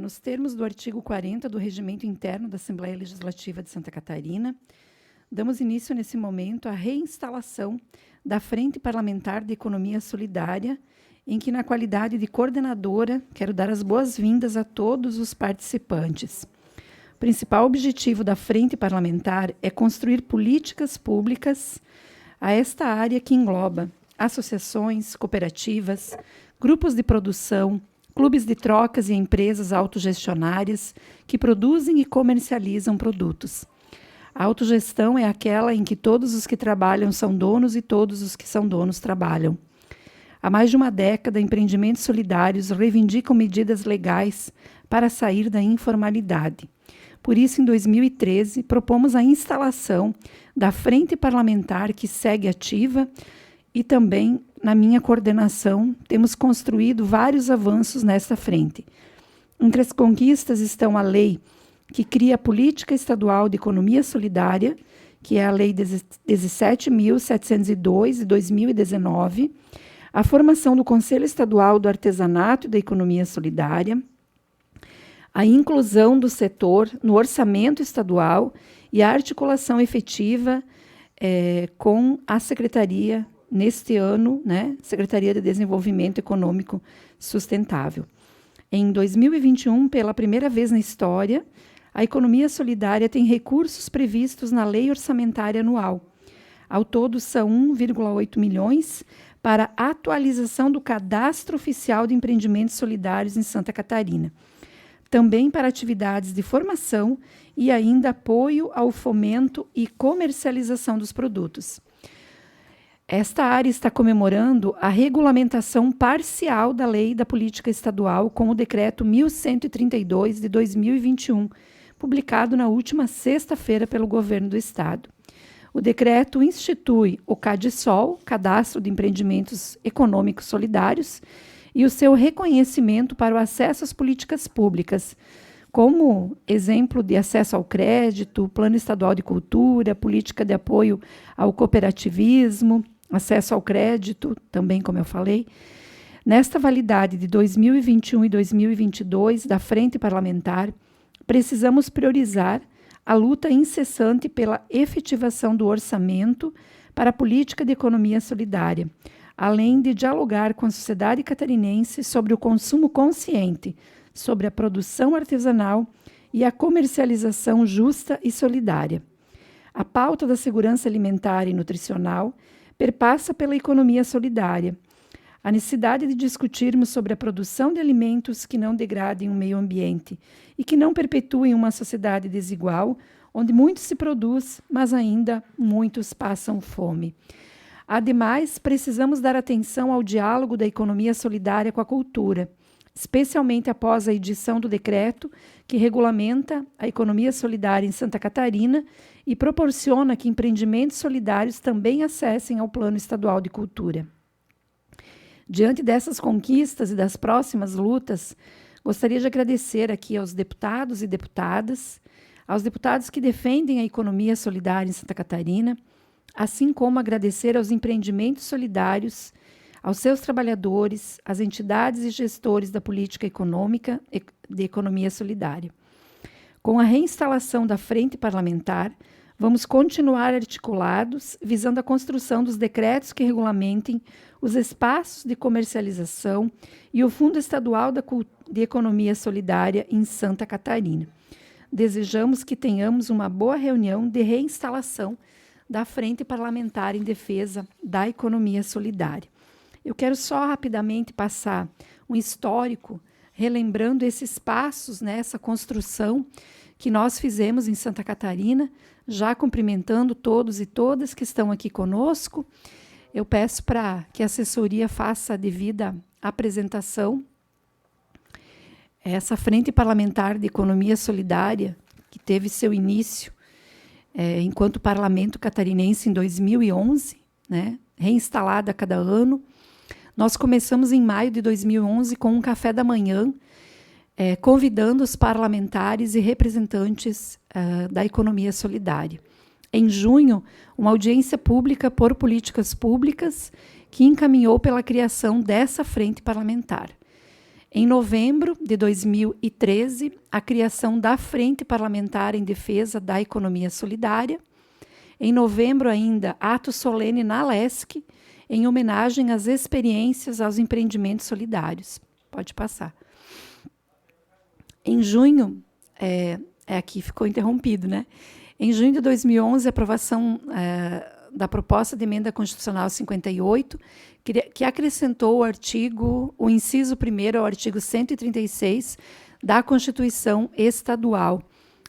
Nos termos do artigo 40 do Regimento Interno da Assembleia Legislativa de Santa Catarina, damos início, nesse momento, à reinstalação da Frente Parlamentar de Economia Solidária, em que, na qualidade de coordenadora, quero dar as boas-vindas a todos os participantes. O principal objetivo da Frente Parlamentar é construir políticas públicas a esta área que engloba associações, cooperativas, grupos de produção, clubes de trocas e empresas autogestionárias que produzem e comercializam produtos. A autogestão é aquela em que todos os que trabalham são donos e todos os que são donos trabalham. Há mais de uma década, empreendimentos solidários reivindicam medidas legais para sair da informalidade. Por isso, em 2013, propomos a instalação da Frente Parlamentar, que segue ativa, e também, na minha coordenação, temos construído vários avanços nessa frente. Entre as conquistas estão a lei que cria a Política Estadual de Economia Solidária, que é a Lei 17.702, de 2019, a formação do Conselho Estadual do Artesanato e da Economia Solidária, a inclusão do setor no orçamento estadual e a articulação efetiva com a Secretaria, neste ano, Secretaria de Desenvolvimento Econômico Sustentável. Em 2021, pela primeira vez na história, a economia solidária tem recursos previstos na Lei Orçamentária Anual. Ao todo, são 1,8 milhões para a atualização do Cadastro Oficial de Empreendimentos Solidários em Santa Catarina. Também para atividades de formação e ainda apoio ao fomento e comercialização dos produtos. Esta área está comemorando a regulamentação parcial da Lei da Política Estadual com o Decreto 1132 de 2021, publicado na última sexta-feira pelo Governo do Estado. O decreto institui o CADSOL, Cadastro de Empreendimentos Econômicos Solidários, e o seu reconhecimento para o acesso às políticas públicas, como exemplo de acesso ao crédito, Plano Estadual de Cultura, política de apoio ao cooperativismo, acesso ao crédito, também, como eu falei. Nesta validade de 2021 e 2022 da Frente Parlamentar, precisamos priorizar a luta incessante pela efetivação do orçamento para a política de economia solidária, além de dialogar com a sociedade catarinense sobre o consumo consciente, sobre a produção artesanal e a comercialização justa e solidária. A pauta da segurança alimentar e nutricional perpassa pela economia solidária. A necessidade de discutirmos sobre a produção de alimentos que não degradem o meio ambiente e que não perpetuem uma sociedade desigual, onde muito se produz, mas ainda muitos passam fome. Ademais, precisamos dar atenção ao diálogo da economia solidária com a cultura, especialmente após a edição do decreto que regulamenta a economia solidária em Santa Catarina e proporciona que empreendimentos solidários também acessem ao Plano Estadual de Cultura. Diante dessas conquistas e das próximas lutas, gostaria de agradecer aqui aos deputados e deputadas, aos deputados que defendem a economia solidária em Santa Catarina, assim como agradecer aos empreendimentos solidários, aos seus trabalhadores, às entidades e gestores da política econômica de economia solidária. Com a reinstalação da Frente Parlamentar, vamos continuar articulados, visando a construção dos decretos que regulamentem os espaços de comercialização e o Fundo Estadual de Economia Solidária em Santa Catarina. Desejamos que tenhamos uma boa reunião de reinstalação da Frente Parlamentar em Defesa da Economia Solidária. Eu quero só rapidamente passar um histórico, relembrando esses passos, essa construção que nós fizemos em Santa Catarina, já cumprimentando todos e todas que estão aqui conosco. Eu peço para que a assessoria faça a devida apresentação. Essa Frente Parlamentar de Economia Solidária, que teve seu início enquanto Parlamento Catarinense em 2011, reinstalada a cada ano. Nós começamos em maio de 2011 com um café da manhã, convidando os parlamentares e representantes da economia solidária. Em junho, uma audiência pública por políticas públicas que encaminhou pela criação dessa frente parlamentar. Em novembro de 2013, a criação da Frente Parlamentar em Defesa da Economia Solidária. Em novembro ainda, ato solene na LESC, em homenagem às experiências aos empreendimentos solidários. Pode passar. Em junho, aqui ficou interrompido, né? Em junho de 2011, a aprovação da proposta de emenda constitucional 58, que acrescentou o inciso 1º ao artigo 136 da Constituição Estadual,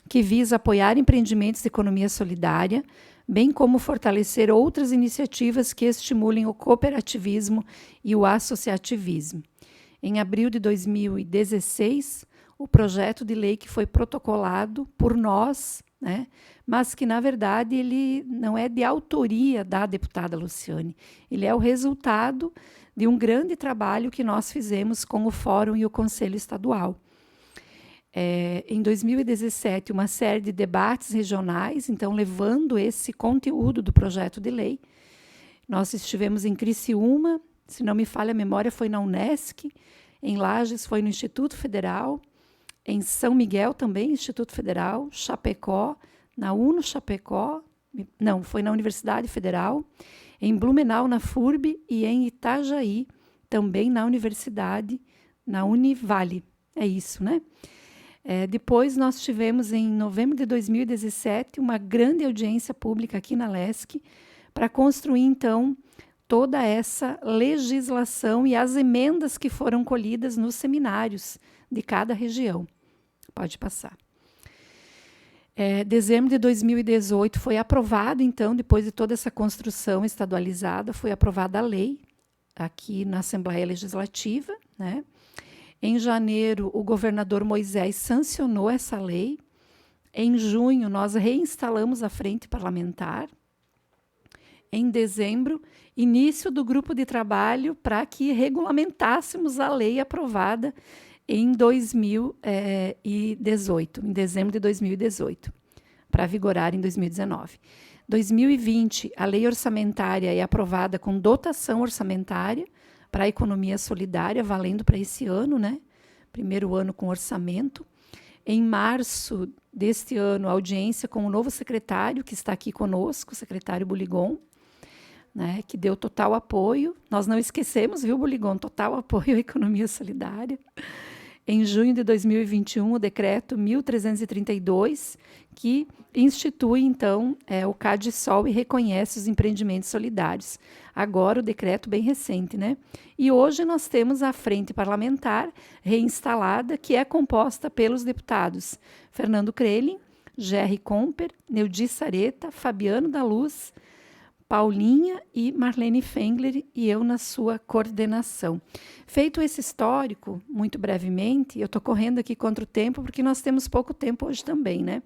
que visa apoiar empreendimentos de economia solidária, bem como fortalecer outras iniciativas que estimulem o cooperativismo e o associativismo. Em abril de 2016, o projeto de lei que foi protocolado por nós, né, mas que, na verdade, ele não é de autoria da deputada Luciane. Ele é o resultado de um grande trabalho que nós fizemos com o Fórum e o Conselho Estadual. Em 2017, uma série de debates regionais, então, levando esse conteúdo do projeto de lei. Nós estivemos em Criciúma, se não me falha a memória, foi na Unesc, em Lages foi no Instituto Federal, em São Miguel também, Instituto Federal, Chapecó, na UNO Chapecó, não, foi na Universidade Federal, em Blumenau, na FURB, e em Itajaí, também na Universidade, na Univale. É isso, né? Depois nós tivemos, em novembro de 2017, uma grande audiência pública aqui na LESC para construir, então, toda essa legislação e as emendas que foram colhidas nos seminários de cada região. Pode passar. Dezembro de 2018 foi aprovado, então, depois de toda essa construção estadualizada, foi aprovada a lei aqui na Assembleia Legislativa, né? Em janeiro, o governador Moisés sancionou essa lei. Em junho, nós reinstalamos a frente parlamentar. Em dezembro, início do grupo de trabalho para que regulamentássemos a lei aprovada em 2018, em dezembro de 2018, para vigorar em 2019. 2020, a lei orçamentária é aprovada com dotação orçamentária para a economia solidária, valendo para esse ano, né? Primeiro ano com orçamento. Em março deste ano, audiência com o novo secretário, que está aqui conosco, o secretário Buligon, né, que deu total apoio. Nós não esquecemos, viu, Buligon? Total apoio à economia solidária. Em junho de 2021, o decreto 1332, que institui, então, o CADSOL e reconhece os empreendimentos solidários. Agora, o decreto bem recente, né? E hoje nós temos a frente parlamentar reinstalada, que é composta pelos deputados Fernando Crelin, Gerry Comper, Neudi Sareta, Fabiano da Luz, Paulinha e Marlene Fengler, e eu na sua coordenação. Feito esse histórico, muito brevemente, eu estou correndo aqui contra o tempo, porque nós temos pouco tempo hoje também, né?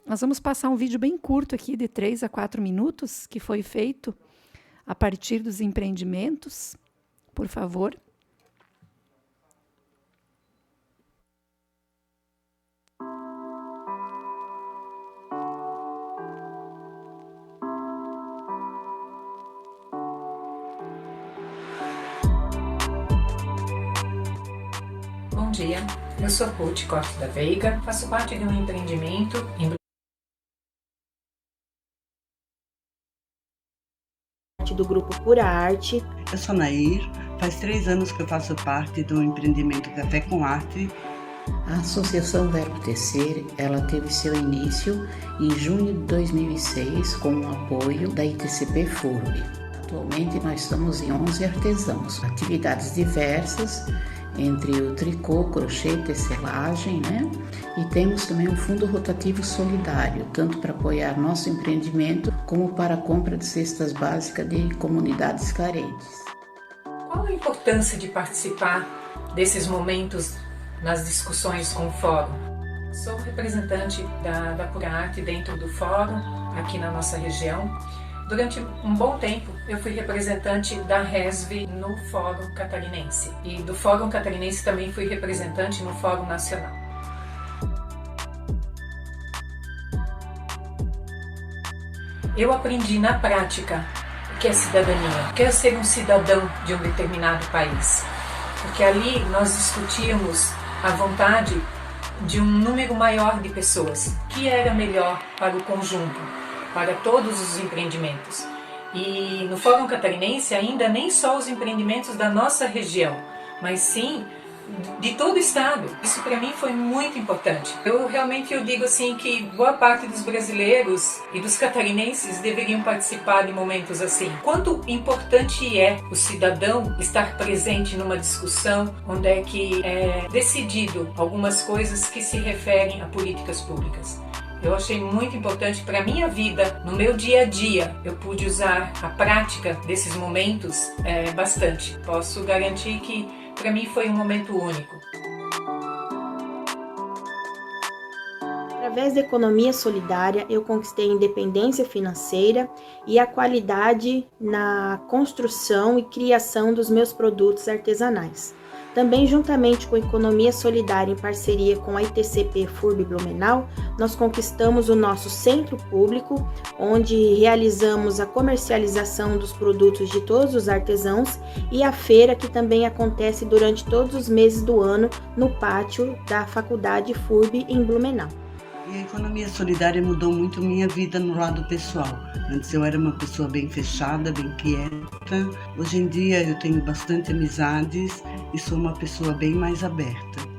Nós vamos passar um vídeo bem curto aqui, de 3 a 4 minutos, que foi feito a partir dos empreendimentos. Por favor. Bom dia, eu sou Ruth Costa da Veiga, faço parte de um empreendimento do grupo Pura Arte. Eu sou Nair, faz 3 anos que eu faço parte do empreendimento Café com Arte. A Associação Verbo Tecer, ela teve seu início em junho de 2006 com o apoio da ITCP FURB. Atualmente nós estamos em 11 artesãos, atividades diversas, entre o tricô, crochê, tecelagem, né? E temos também um fundo rotativo solidário, tanto para apoiar nosso empreendimento, como para a compra de cestas básicas de comunidades carentes. Qual a importância de participar desses momentos nas discussões com o Fórum? Sou representante da Pura Arte dentro do Fórum, aqui na nossa região. Durante um bom tempo, eu fui representante da RESV no Fórum Catarinense. E do Fórum Catarinense também fui representante no Fórum Nacional. Eu aprendi na prática o que é cidadania, o que é ser um cidadão de um determinado país. porque ali nós discutíamos a vontade de um número maior de pessoas, que era melhor para o conjunto, para todos os empreendimentos. E no Fórum Catarinense ainda nem só os empreendimentos da nossa região, mas sim de todo o estado. Isso para mim foi muito importante. Eu digo assim que boa parte dos brasileiros e dos catarinenses deveriam participar de momentos assim. Quanto importante é o cidadão estar presente numa discussão onde é que é decidido algumas coisas que se referem a políticas públicas. Eu achei muito importante para a minha vida, no meu dia a dia. Eu pude usar a prática desses momentos bastante. Posso garantir que para mim foi um momento único. Através da economia solidária, eu conquistei a independência financeira e a qualidade na construção e criação dos meus produtos artesanais. Também, juntamente com a economia solidária em parceria com a ITCP FURB Blumenau, nós conquistamos o nosso centro público, onde realizamos a comercialização dos produtos de todos os artesãos, e a feira, que também acontece durante todos os meses do ano no pátio da Faculdade FURB em Blumenau. E a economia solidária mudou muito minha vida no lado pessoal. Antes eu era uma pessoa bem fechada, bem quieta. Hoje em dia eu tenho bastante amizades e sou uma pessoa bem mais aberta.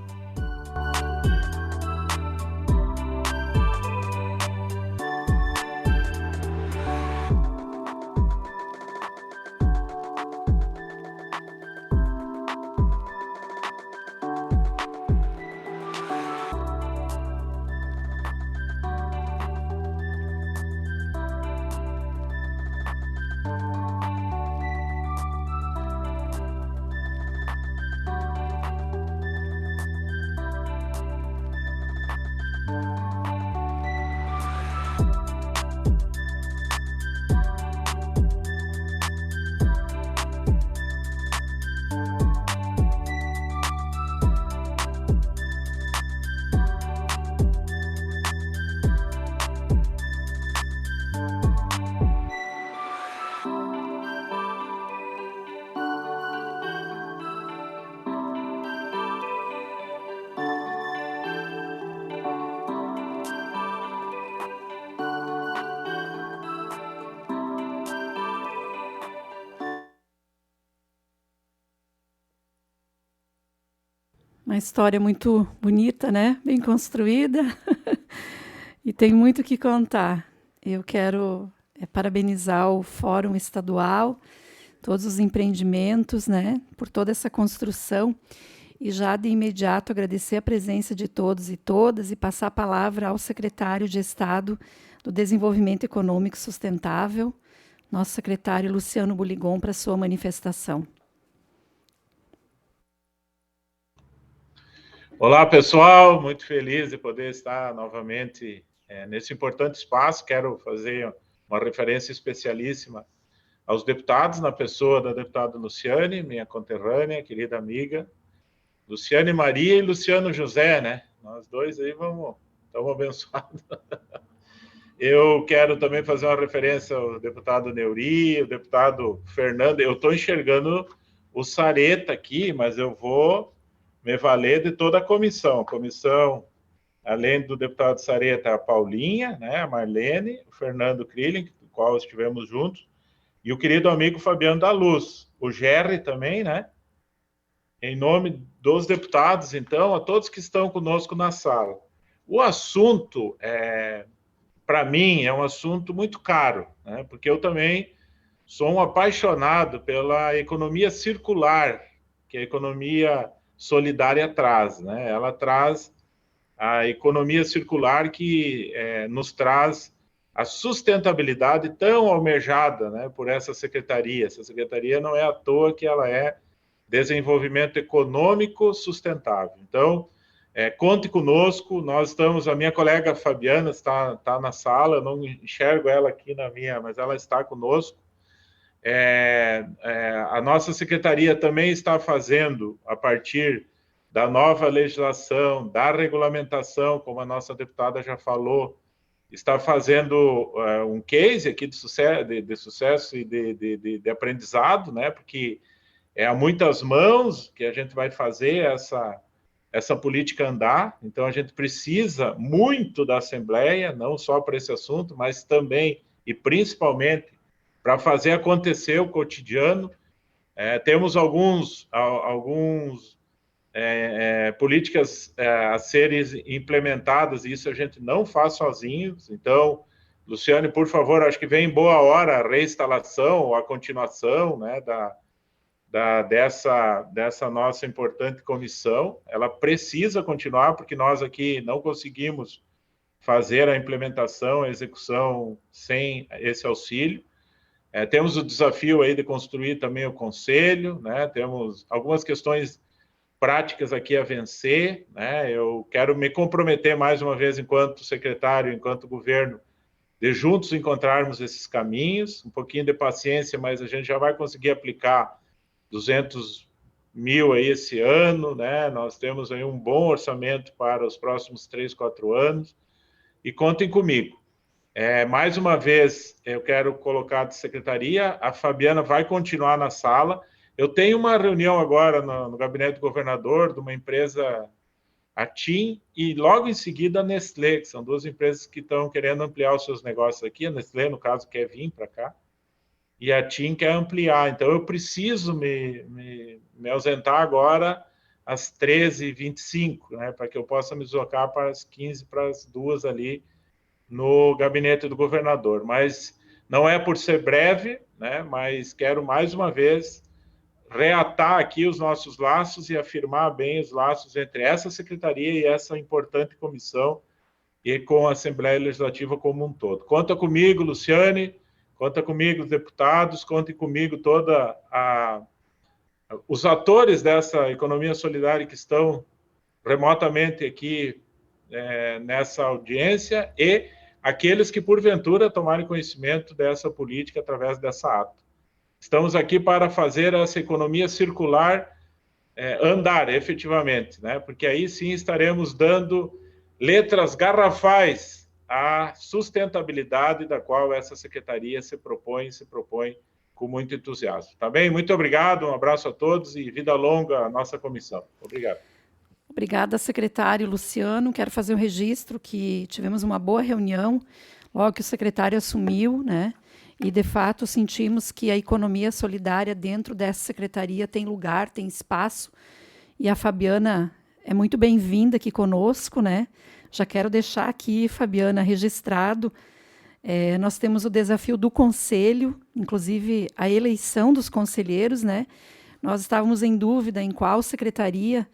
Uma história muito bonita, né? Bem construída. E tem muito o que contar. Eu quero parabenizar o Fórum Estadual, todos os empreendimentos, né? Por toda essa construção. E já de imediato agradecer a presença de todos e todas e passar a palavra ao secretário de Estado do Desenvolvimento Econômico Sustentável, nosso secretário Luciano Buligon, para sua manifestação. Olá, pessoal, muito feliz de poder estar novamente nesse importante espaço. Quero fazer uma referência especialíssima aos deputados, na pessoa da deputada Luciane, minha conterrânea, querida amiga, Luciane Maria e Luciano José, né? Nós dois aí estamos abençoados. Eu quero também fazer uma referência ao deputado Neuri, o deputado Fernando. Eu estou enxergando o Sareta aqui, mas eu vou me valer de toda a comissão. A comissão, além do deputado Sareta, a Paulinha, né, a Marlene, o Fernando Krilling, com o qual estivemos juntos, e o querido amigo Fabiano da Luz, o Gerry também, né? Em nome dos deputados, então, a todos que estão conosco na sala. O assunto, para mim, é um assunto muito caro, né? Porque eu também sou um apaixonado pela economia circular, que a economia solidária traz, né? Ela traz a economia circular que nos traz a sustentabilidade tão almejada, né, por essa secretaria. Essa secretaria não é à toa que ela é Desenvolvimento Econômico Sustentável. Então, conte conosco, nós estamos, a minha colega Fabiana está na sala, eu não enxergo ela aqui na minha, mas ela está conosco. A nossa secretaria também está fazendo, a partir da nova legislação, da regulamentação, como a nossa deputada já falou, está fazendo um case aqui de sucesso e de aprendizado, né? Porque É a muitas mãos que a gente vai fazer essa política andar, então a gente precisa muito da Assembleia, não só para esse assunto, mas também e principalmente para fazer acontecer o cotidiano. Temos alguns políticas a serem implementadas, e isso a gente não faz sozinhos. Então, Luciane, por favor, acho que vem em boa hora a reinstalação ou a continuação, né, dessa nossa importante comissão. Ela precisa continuar, porque nós aqui não conseguimos fazer a implementação, a execução sem esse auxílio. Temos o desafio aí de construir também o conselho, né? Temos algumas questões práticas aqui a vencer, né? Eu quero me comprometer mais uma vez, enquanto secretário, enquanto governo, de juntos encontrarmos esses caminhos, um pouquinho de paciência, mas a gente já vai conseguir aplicar 200 mil aí esse ano, né? Nós temos aí um bom orçamento para os próximos 3, 4 anos, e contem comigo. Mais uma vez, eu quero colocar de secretaria, a Fabiana vai continuar na sala. Eu tenho uma reunião agora no gabinete do governador, de uma empresa, a TIM, e logo em seguida a Nestlé, que são duas empresas que estão querendo ampliar os seus negócios aqui. A Nestlé, no caso, quer vir para cá, e a TIM quer ampliar. Então, eu preciso me ausentar agora às 13h25, né, para que eu possa me deslocar para as 15 para as 2 ali, no gabinete do governador. Mas não é por ser breve, né, mas quero mais uma vez reatar aqui os nossos laços e afirmar bem os laços entre essa secretaria e essa importante comissão e com a Assembleia Legislativa como um todo. Conta comigo, Luciane, conta comigo, deputados, contem comigo os atores dessa economia solidária que estão remotamente aqui nessa audiência, e aqueles que, porventura, tomarem conhecimento dessa política através dessa ata. Estamos aqui para fazer essa economia circular andar, efetivamente, né? Porque aí sim estaremos dando letras garrafais à sustentabilidade da qual essa secretaria se propõe com muito entusiasmo. Tá bem? Muito obrigado, um abraço a todos e vida longa à nossa comissão. Obrigado. Obrigada, secretário Luciano. Quero fazer um registro que tivemos uma boa reunião logo que o secretário assumiu, né? E, de fato, sentimos que a economia solidária dentro dessa secretaria tem lugar, tem espaço. E a Fabiana é muito bem-vinda aqui conosco, né? Já quero deixar aqui, Fabiana, registrado. Nós temos o desafio do conselho, inclusive a eleição dos conselheiros, né? Nós estávamos em dúvida em qual secretaria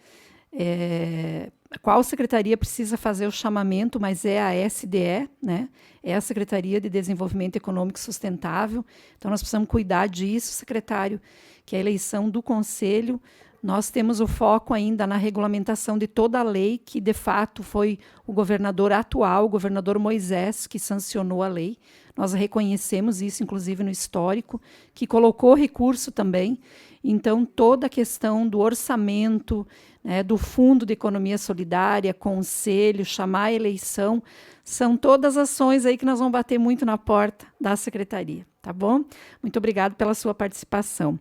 precisa fazer o chamamento, mas é a SDE, né? É a Secretaria de Desenvolvimento Econômico Sustentável. Então, nós precisamos cuidar disso, secretário, que é a eleição do Conselho. Nós temos o foco ainda na regulamentação de toda a lei, que, de fato, foi o governador atual, o governador Moisés, que sancionou a lei. Nós reconhecemos isso, inclusive, no histórico, que colocou recurso também. Então, toda a questão do orçamento, né, do Fundo de Economia Solidária, conselho, chamar a eleição, são todas ações aí que nós vamos bater muito na porta da secretaria, tá bom? Muito obrigado pela sua participação.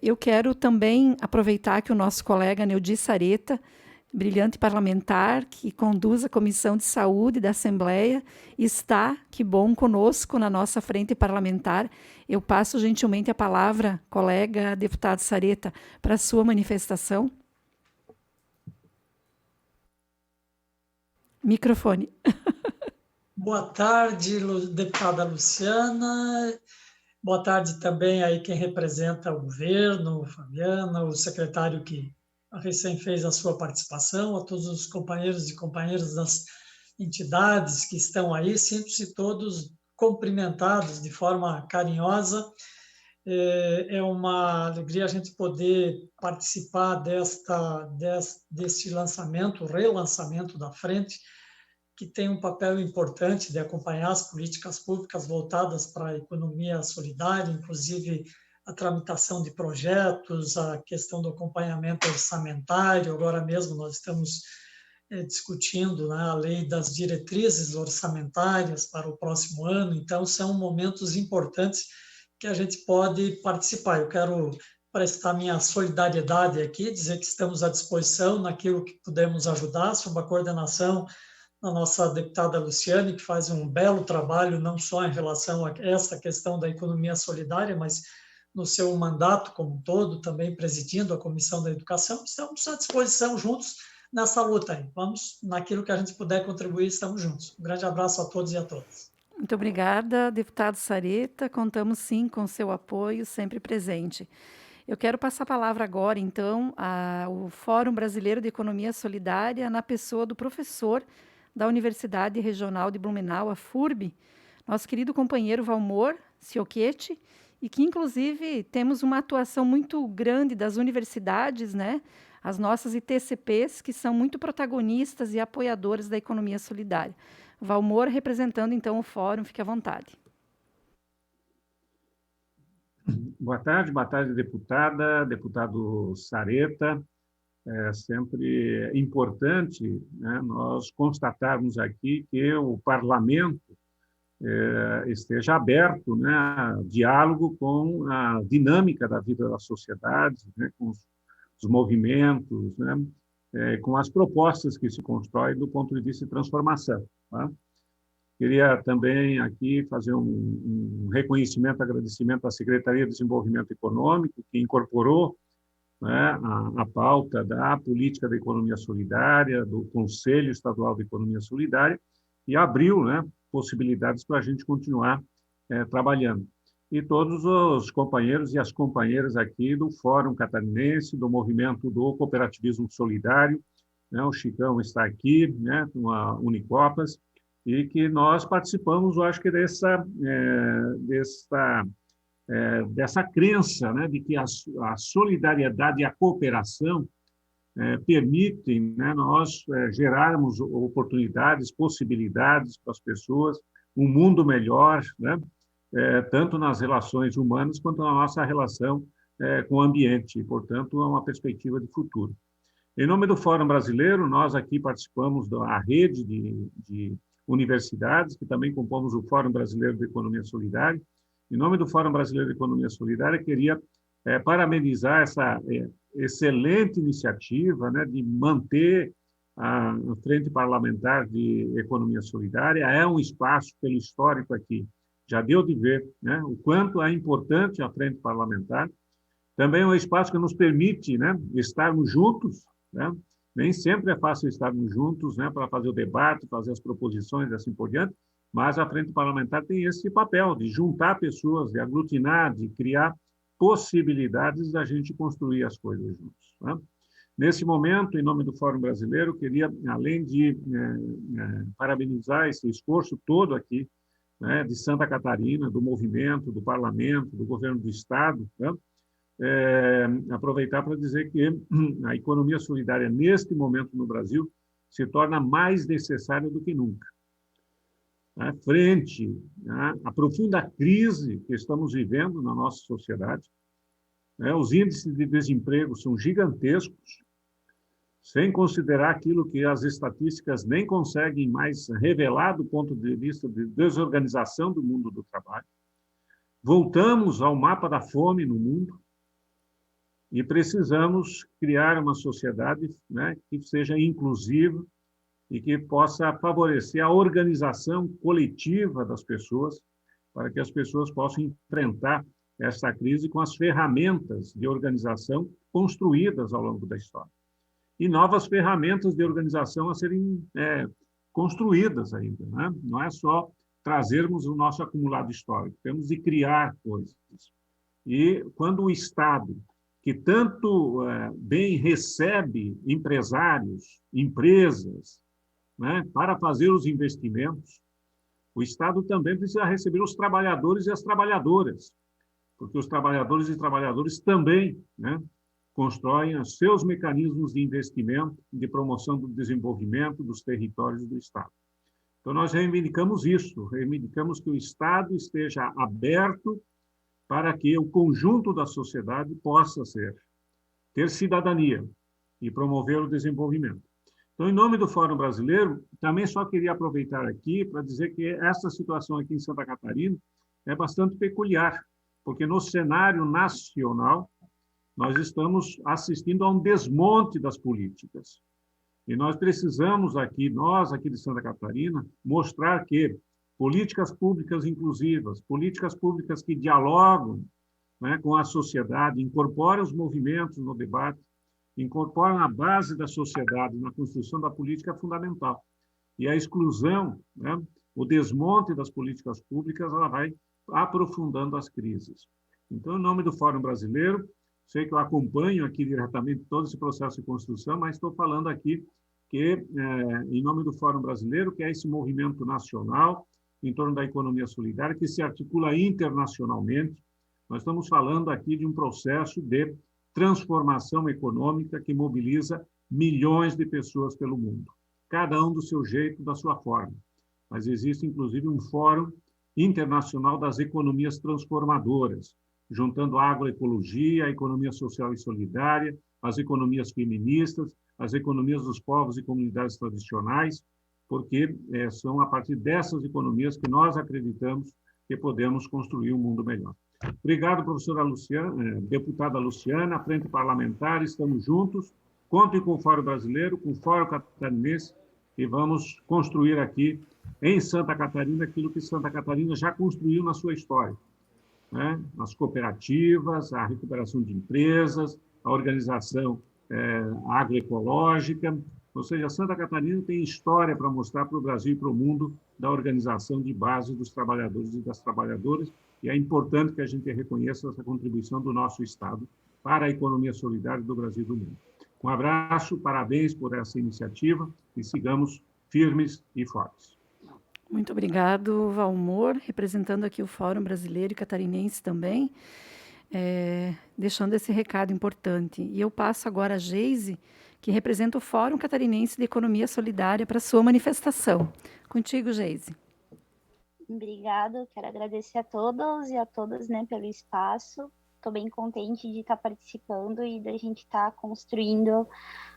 Eu quero também aproveitar que o nosso colega Neudi Sareta, brilhante parlamentar, que conduz a Comissão de Saúde da Assembleia, está, que bom, conosco na nossa frente parlamentar. Eu passo gentilmente a palavra, colega deputado Sareta, para a sua manifestação. Microfone. Boa tarde, deputada Luciana. Boa tarde também aí quem representa o governo, Fabiana, o secretário que recém fez a sua participação, a todos os companheiros e companheiras das entidades que estão aí, sinto-se todos cumprimentados de forma carinhosa. É uma alegria a gente poder participar desse lançamento, relançamento da frente, que tem um papel importante de acompanhar as políticas públicas voltadas para a economia solidária, inclusive a tramitação de projetos, a questão do acompanhamento orçamentário. Agora mesmo nós estamos discutindo, né, a lei das diretrizes orçamentárias para o próximo ano. Então, são momentos importantes que a gente pode participar. Eu quero prestar minha solidariedade aqui, dizer que estamos à disposição naquilo que pudermos ajudar, sob a coordenação da nossa deputada Luciane, que faz um belo trabalho, não só em relação a essa questão da economia solidária, mas no seu mandato como um todo, também presidindo a Comissão da Educação. Estamos à disposição juntos nessa luta aí. Vamos, naquilo que a gente puder contribuir, estamos juntos. Um grande abraço a todos e a todas. Muito obrigada, deputado Sareta. Contamos, sim, com seu apoio, sempre presente. Eu quero passar a palavra agora, então, ao Fórum Brasileiro de Economia Solidária, na pessoa do professor da Universidade Regional de Blumenau, a FURB, nosso querido companheiro Valmor Ciocchetti, e que, inclusive, temos uma atuação muito grande das universidades, né? As nossas ITCPs, que são muito protagonistas e apoiadoras da economia solidária. Valmor, representando, então, o Fórum, fique à vontade. Boa tarde, deputada, deputado Sareta. É sempre importante, né, nós constatarmos aqui que o parlamento esteja aberto, né, a diálogo com a dinâmica da vida da sociedade, né, com os movimentos, né, com as propostas que se constroem do ponto de vista de transformação. Tá? Queria também aqui fazer um reconhecimento, agradecimento à Secretaria de Desenvolvimento Econômico, que incorporou, né, a pauta da política da economia solidária, do Conselho Estadual de Economia Solidária, e abriu, né, possibilidades para a gente continuar trabalhando. E todos os companheiros e as companheiras aqui do Fórum Catarinense, do movimento do cooperativismo solidário, né, o Chicão está aqui, né, com a Unicopas, e que nós participamos, eu acho que dessa crença, né, de que a solidariedade e a cooperação permitem, né, nós gerarmos oportunidades, possibilidades para as pessoas, um mundo melhor, né, tanto nas relações humanas quanto na nossa relação com o ambiente, e, portanto, é uma perspectiva de futuro. Em nome do Fórum Brasileiro, nós aqui participamos da rede de universidades, que também compomos o Fórum Brasileiro de Economia Solidária. Em nome do Fórum Brasileiro de Economia Solidária, queria parabenizar essa excelente iniciativa, né, de manter a Frente Parlamentar de Economia Solidária. É um espaço, pelo histórico aqui, já deu de ver, né, o quanto é importante a Frente Parlamentar. Também é um espaço que nos permite, né, estarmos juntos, né? Nem sempre é fácil estarmos juntos, né, para fazer o debate, fazer as proposições e assim por diante, mas a Frente Parlamentar tem esse papel de juntar pessoas, de aglutinar, de criar possibilidades da gente construir as coisas juntos. Né? Nesse momento, em nome do Fórum Brasileiro, queria, além de parabenizar esse esforço todo aqui, né, de Santa Catarina, do movimento, do parlamento, do governo do Estado, né, aproveitar para dizer que a economia solidária, neste momento no Brasil, se torna mais necessária do que nunca. Frente à profunda crise que estamos vivendo na nossa sociedade, os índices de desemprego são gigantescos, sem considerar aquilo que as estatísticas nem conseguem mais revelar do ponto de vista de desorganização do mundo do trabalho. Voltamos ao mapa da fome no mundo, e precisamos criar uma sociedade, né, que seja inclusiva e que possa favorecer a organização coletiva das pessoas, para que as pessoas possam enfrentar essa crise com as ferramentas de organização construídas ao longo da história. E novas ferramentas de organização a serem construídas ainda. Né? Não é só trazermos o nosso acumulado histórico, temos de criar coisas. E quando o Estado, que tanto bem recebe empresários, empresas, né, para fazer os investimentos, o Estado também precisa receber os trabalhadores e as trabalhadoras, porque os trabalhadores e trabalhadoras também, né, constroem os seus mecanismos de investimento, de promoção do desenvolvimento dos territórios do Estado. Então, nós reivindicamos isso, reivindicamos que o Estado esteja aberto para que o conjunto da sociedade possa ter cidadania e promover o desenvolvimento. Então, em nome do Fórum Brasileiro, também só queria aproveitar aqui para dizer que essa situação aqui em Santa Catarina é bastante peculiar, porque no cenário nacional nós estamos assistindo a um desmonte das políticas. E nós precisamos aqui, nós aqui de Santa Catarina, mostrar que políticas públicas inclusivas, políticas públicas que dialogam, né, com a sociedade, incorporam os movimentos no debate, incorporam a base da sociedade na construção da política é fundamental. E a exclusão, né, o desmonte das políticas públicas, ela vai aprofundando as crises. Então, em nome do Fórum Brasileiro, sei que eu acompanho aqui diretamente todo esse processo de construção, mas estou falando aqui que, em nome do Fórum Brasileiro, que é esse movimento nacional em torno da economia solidária, que se articula internacionalmente, nós estamos falando aqui de um processo de transformação econômica que mobiliza milhões de pessoas pelo mundo, cada um do seu jeito, da sua forma. Mas existe, inclusive, um fórum internacional das economias transformadoras, juntando a agroecologia, a economia social e solidária, as economias feministas, as economias dos povos e comunidades tradicionais, porque são a partir dessas economias que nós acreditamos que podemos construir um mundo melhor. Obrigado, professora Luciana, deputada Luciana, Frente Parlamentar, estamos juntos, contem com o Fórum Brasileiro, com o Fórum Catarinense, e vamos construir aqui, em Santa Catarina, aquilo que Santa Catarina já construiu na sua história, né? As cooperativas, a recuperação de empresas, a organização agroecológica, ou seja, Santa Catarina tem história para mostrar para o Brasil e para o mundo da organização de base dos trabalhadores e das trabalhadoras, e é importante que a gente reconheça essa contribuição do nosso Estado para a economia solidária do Brasil e do mundo. Um abraço, parabéns por essa iniciativa e sigamos firmes e fortes. Muito obrigado, Valmor, representando aqui o Fórum Brasileiro e Catarinense também, deixando esse recado importante. E eu passo agora a Geise, que representa o Fórum Catarinense de Economia Solidária, para a sua manifestação. Contigo, Geise. Obrigada, quero agradecer a todos e a todas, né, pelo espaço. Estou bem contente de estar participando e da gente estar construindo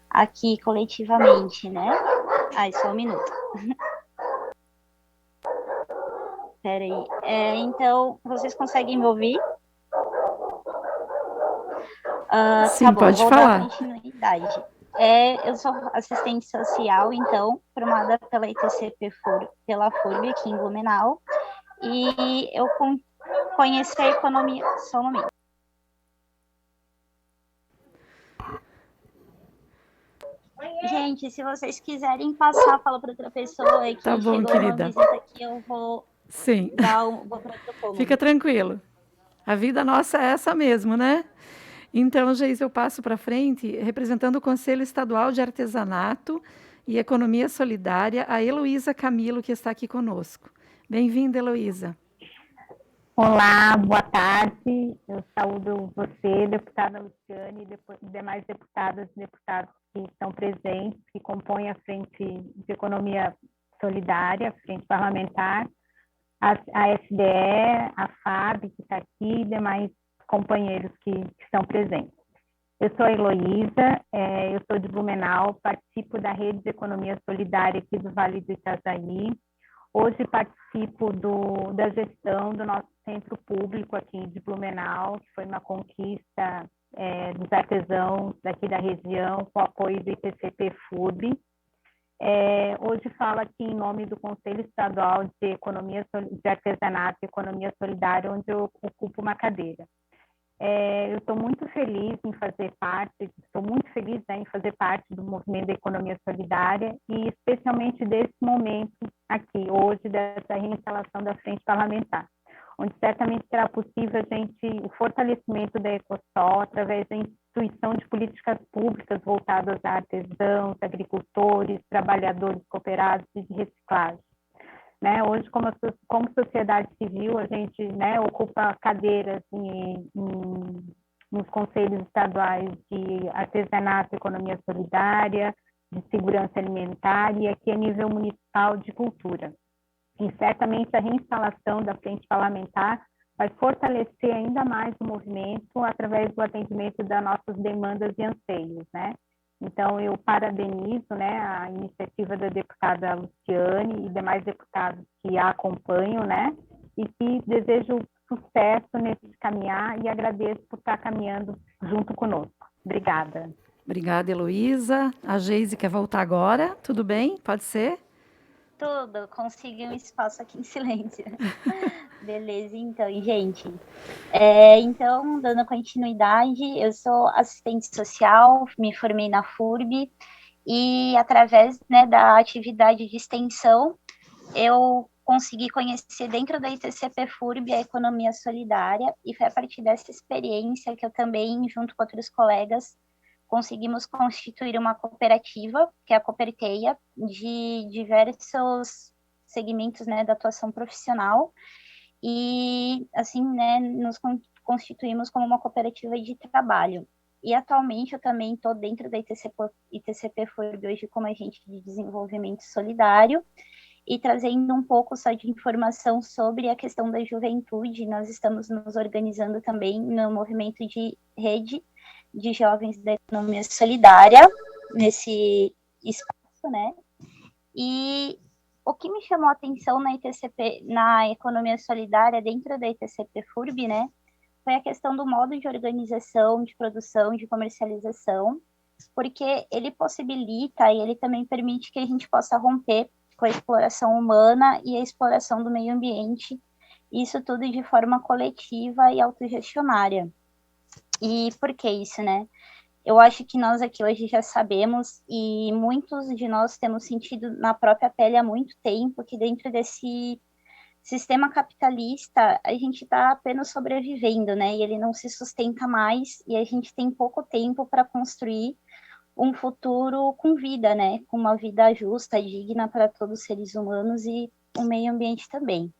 aqui coletivamente, né? Só um minuto. Espera aí. Então, vocês conseguem me ouvir? Sim, tá bom, pode vou falar. dar continuidade. Eu sou assistente social, então, formada pela ITCP pela FURB aqui em Blumenau, e eu conheci a economia. Só um momento. Gente, se vocês quiserem passar a fala para outra pessoa que tá bom, chegou querida. uma visita aqui, eu vou Sim. vou para outro cômodo. Fica tranquilo. A vida nossa é essa mesmo, né? Então, Geise, eu passo para frente, representando o Conselho Estadual de Artesanato e Economia Solidária, a Heloísa Camilo, que está aqui conosco. Bem-vinda, Heloísa. Olá, boa tarde. Eu saúdo você, deputada Luciane, e demais deputadas e deputados que estão presentes, que compõem a Frente de Economia Solidária, a Frente Parlamentar, a SDE, a FAB, que está aqui, e demais companheiros que estão presentes. Eu sou a Heloísa, eu sou de Blumenau, participo da Rede de Economia Solidária aqui do Vale do Itajaí. Hoje participo da gestão do nosso centro público aqui de Blumenau, que foi uma conquista dos artesãos daqui da região, com o apoio do ITCP-FURB. Hoje falo aqui em nome do Conselho Estadual de Artesanato e Economia Solidária, onde eu ocupo uma cadeira. Eu estou muito feliz em fazer parte, em fazer parte do movimento da economia solidária e especialmente desse momento aqui, hoje, dessa reinstalação da Frente Parlamentar, onde certamente será possível o fortalecimento da EcoSol através da instituição de políticas públicas voltadas a artesãos, agricultores, trabalhadores cooperados e de reciclagem. Né? Hoje, como sociedade civil, a gente, né, ocupa cadeiras nos conselhos estaduais de artesanato, economia solidária, de segurança alimentar e aqui a nível municipal de cultura. E certamente a reinstalação da Frente Parlamentar vai fortalecer ainda mais o movimento através do atendimento das nossas demandas e anseios, né? Então, eu parabenizo, né, a iniciativa da deputada Luciane e demais deputados que a acompanham, né, e que desejo sucesso nesse caminhar e agradeço por estar caminhando junto conosco. Obrigada. Obrigada, Heloísa. A Geise quer voltar agora, tudo bem? Pode ser? Tudo, consegui um espaço aqui em silêncio. Beleza, então, gente. Então, dando continuidade, eu sou assistente social, me formei na FURB e através, né, da atividade de extensão, eu consegui conhecer dentro da ITCP FURB a economia solidária e foi a partir dessa experiência que eu também, junto com outros colegas, conseguimos constituir uma cooperativa, que é a Cooperteia, de diversos segmentos, né, da atuação profissional, e assim, né, nos constituímos como uma cooperativa de trabalho. E atualmente eu também estou dentro da ITCP FURB hoje como agente de desenvolvimento solidário, e trazendo um pouco só de informação sobre a questão da juventude. Nós estamos nos organizando também no movimento de rede de jovens da economia solidária, nesse espaço, né? E o que me chamou a atenção na ITCP, na economia solidária, dentro da ITCP FURB, né, foi a questão do modo de organização, de produção, de comercialização, porque ele possibilita e ele também permite que a gente possa romper com a exploração humana e a exploração do meio ambiente, isso tudo de forma coletiva e autogestionária. E por que isso, né? Eu acho que nós aqui hoje já sabemos, e muitos de nós temos sentido na própria pele há muito tempo, que dentro desse sistema capitalista a gente está apenas sobrevivendo, né? E ele não se sustenta mais, e a gente tem pouco tempo para construir um futuro com vida, né? Com uma vida justa, digna para todos os seres humanos e o meio ambiente também.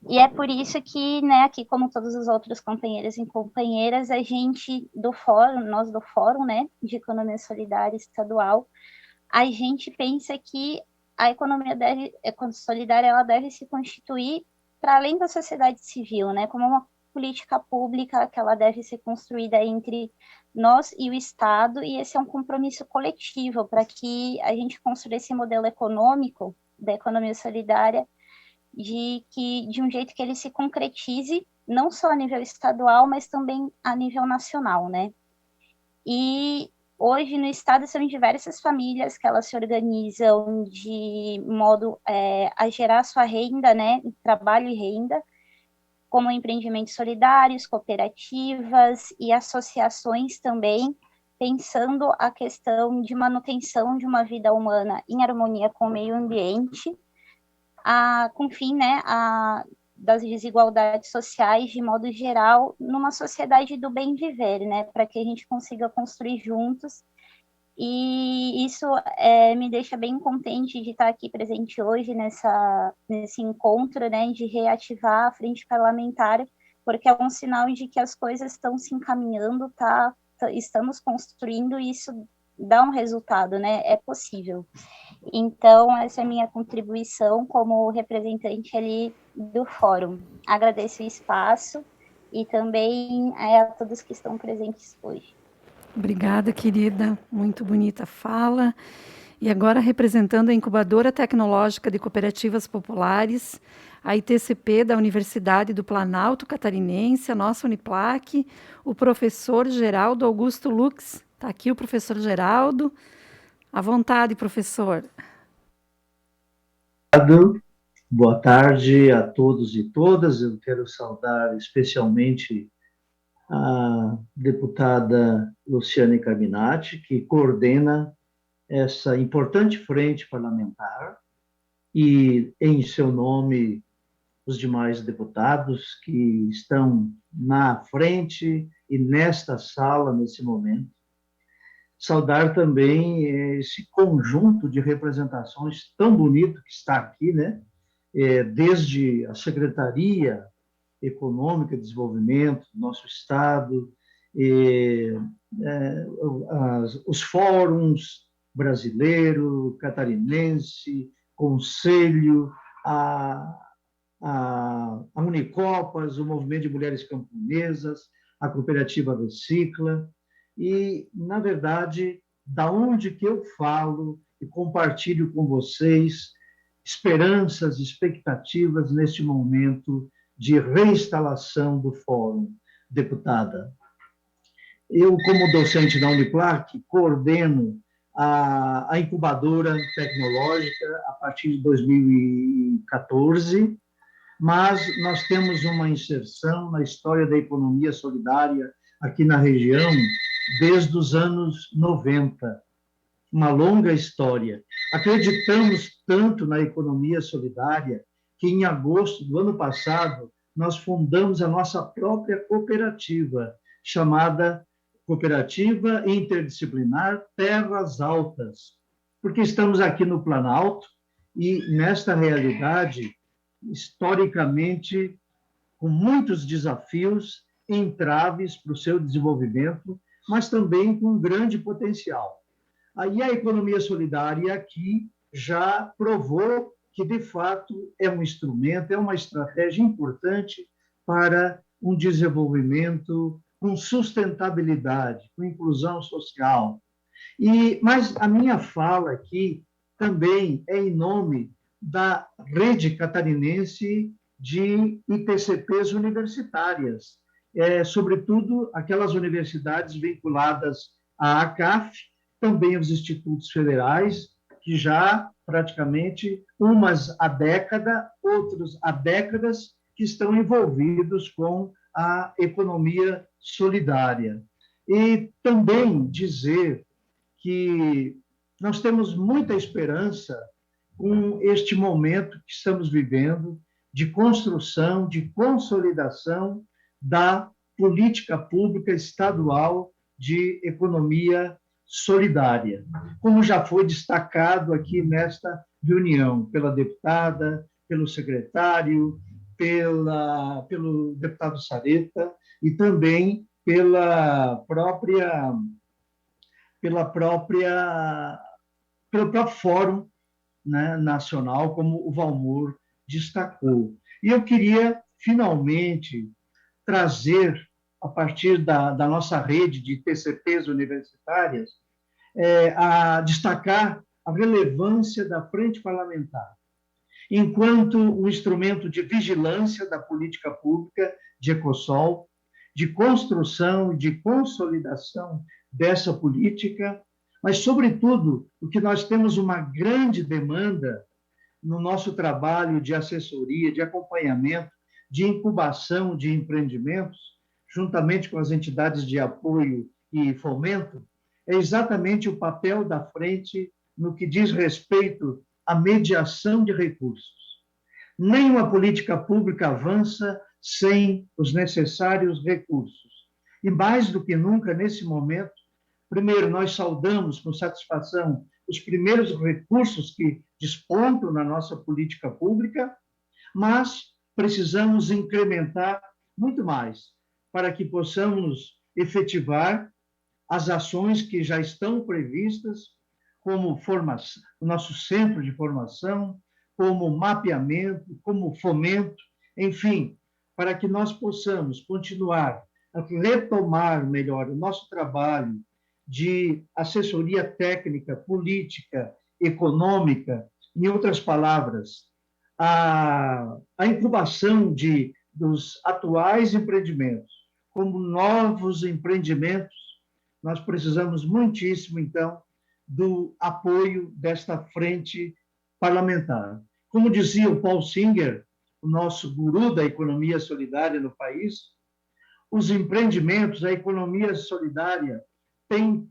E é por isso que, né, aqui como todos os outros companheiros e companheiras, a gente do fórum, nós do fórum, né, de economia solidária estadual, a gente pensa que a economia solidária ela deve se constituir para além da sociedade civil, né, como uma política pública que ela deve ser construída entre nós e o Estado, e esse é um compromisso coletivo para que a gente construa esse modelo econômico da economia solidária de um jeito que ele se concretize, não só a nível estadual, mas também a nível nacional, né? E hoje no Estado são diversas famílias que elas se organizam de modo a gerar sua renda, né? Trabalho e renda, como empreendimentos solidários, cooperativas e associações também, pensando a questão de manutenção de uma vida humana em harmonia com o meio ambiente, com fim, né, das desigualdades sociais de modo geral, numa sociedade do bem viver, né, para que a gente consiga construir juntos. E isso me deixa bem contente de estar aqui presente hoje nesse encontro, né, de reativar a frente parlamentar, porque é um sinal de que as coisas estão se encaminhando, estamos construindo, e isso dá um resultado, né, é possível. Então, essa é a minha contribuição como representante ali do fórum. Agradeço o espaço e também a todos que estão presentes hoje. Obrigada, querida. Muito bonita a fala. E agora, representando a Incubadora Tecnológica de Cooperativas Populares, a ITCP da Universidade do Planalto Catarinense, a nossa Uniplac, o professor Geraldo Augusto Lux. Está aqui o professor Geraldo. À vontade, professor. Boa tarde a todos e todas. Eu quero saudar especialmente a deputada Luciane Carminati, que coordena essa importante frente parlamentar, e em seu nome os demais deputados que estão na frente e nesta sala nesse momento. Saudar também esse conjunto de representações tão bonito que está aqui, né? Desde a Secretaria Econômica e Desenvolvimento do nosso Estado, os fóruns brasileiro, catarinense, Conselho, a Unicopas, o Movimento de Mulheres Camponesas, a Cooperativa Recicla, e, na verdade, da onde que eu falo e compartilho com vocês esperanças, expectativas neste momento de reinstalação do fórum, deputada. Eu, como docente da Uniplac, coordeno a incubadora tecnológica a partir de 2014, mas nós temos uma inserção na história da economia solidária aqui na região desde os anos 90, uma longa história. Acreditamos tanto na economia solidária que, em agosto do ano passado, nós fundamos a nossa própria cooperativa, chamada Cooperativa Interdisciplinar Terras Altas, porque estamos aqui no Planalto e, nesta realidade, historicamente, com muitos desafios, entraves para o seu desenvolvimento, mas também com um grande potencial. Aí a economia solidária aqui já provou que, de fato, é um instrumento, é uma estratégia importante para um desenvolvimento com sustentabilidade, com inclusão social. Mas a minha fala aqui também é em nome da rede catarinense de ITCPs universitárias, sobretudo aquelas universidades vinculadas à ACAF, também os institutos federais, que já praticamente umas há década, outros há décadas, que estão envolvidos com a economia solidária. E também dizer que nós temos muita esperança com este momento que estamos vivendo de construção, de consolidação da política pública estadual de economia solidária, como já foi destacado aqui nesta reunião pela deputada, pelo secretário, pelo deputado Sareta e também pelo próprio Fórum, né, Nacional, como o Valmor destacou. E eu queria, finalmente, trazer, a partir da nossa rede de TCPs universitárias, a destacar a relevância da Frente Parlamentar, enquanto um instrumento de vigilância da política pública de Ecosol, de construção, de consolidação dessa política, mas, sobretudo, o que nós temos uma grande demanda no nosso trabalho de assessoria, de acompanhamento, de incubação de empreendimentos, juntamente com as entidades de apoio e fomento, é exatamente o papel da frente no que diz respeito à mediação de recursos. Nenhuma política pública avança sem os necessários recursos. E mais do que nunca, nesse momento, primeiro, nós saudamos com satisfação os primeiros recursos que despontam na nossa política pública, mas precisamos incrementar muito mais para que possamos efetivar as ações que já estão previstas, como formação, o nosso centro de formação, como mapeamento, como fomento, enfim, para que nós possamos continuar a retomar melhor o nosso trabalho de assessoria técnica, política, econômica, em outras palavras, a incubação dos atuais empreendimentos como novos empreendimentos. Nós precisamos muitíssimo, então, do apoio desta frente parlamentar. Como dizia o Paul Singer, o nosso guru da economia solidária no país, os empreendimentos, a economia solidária tem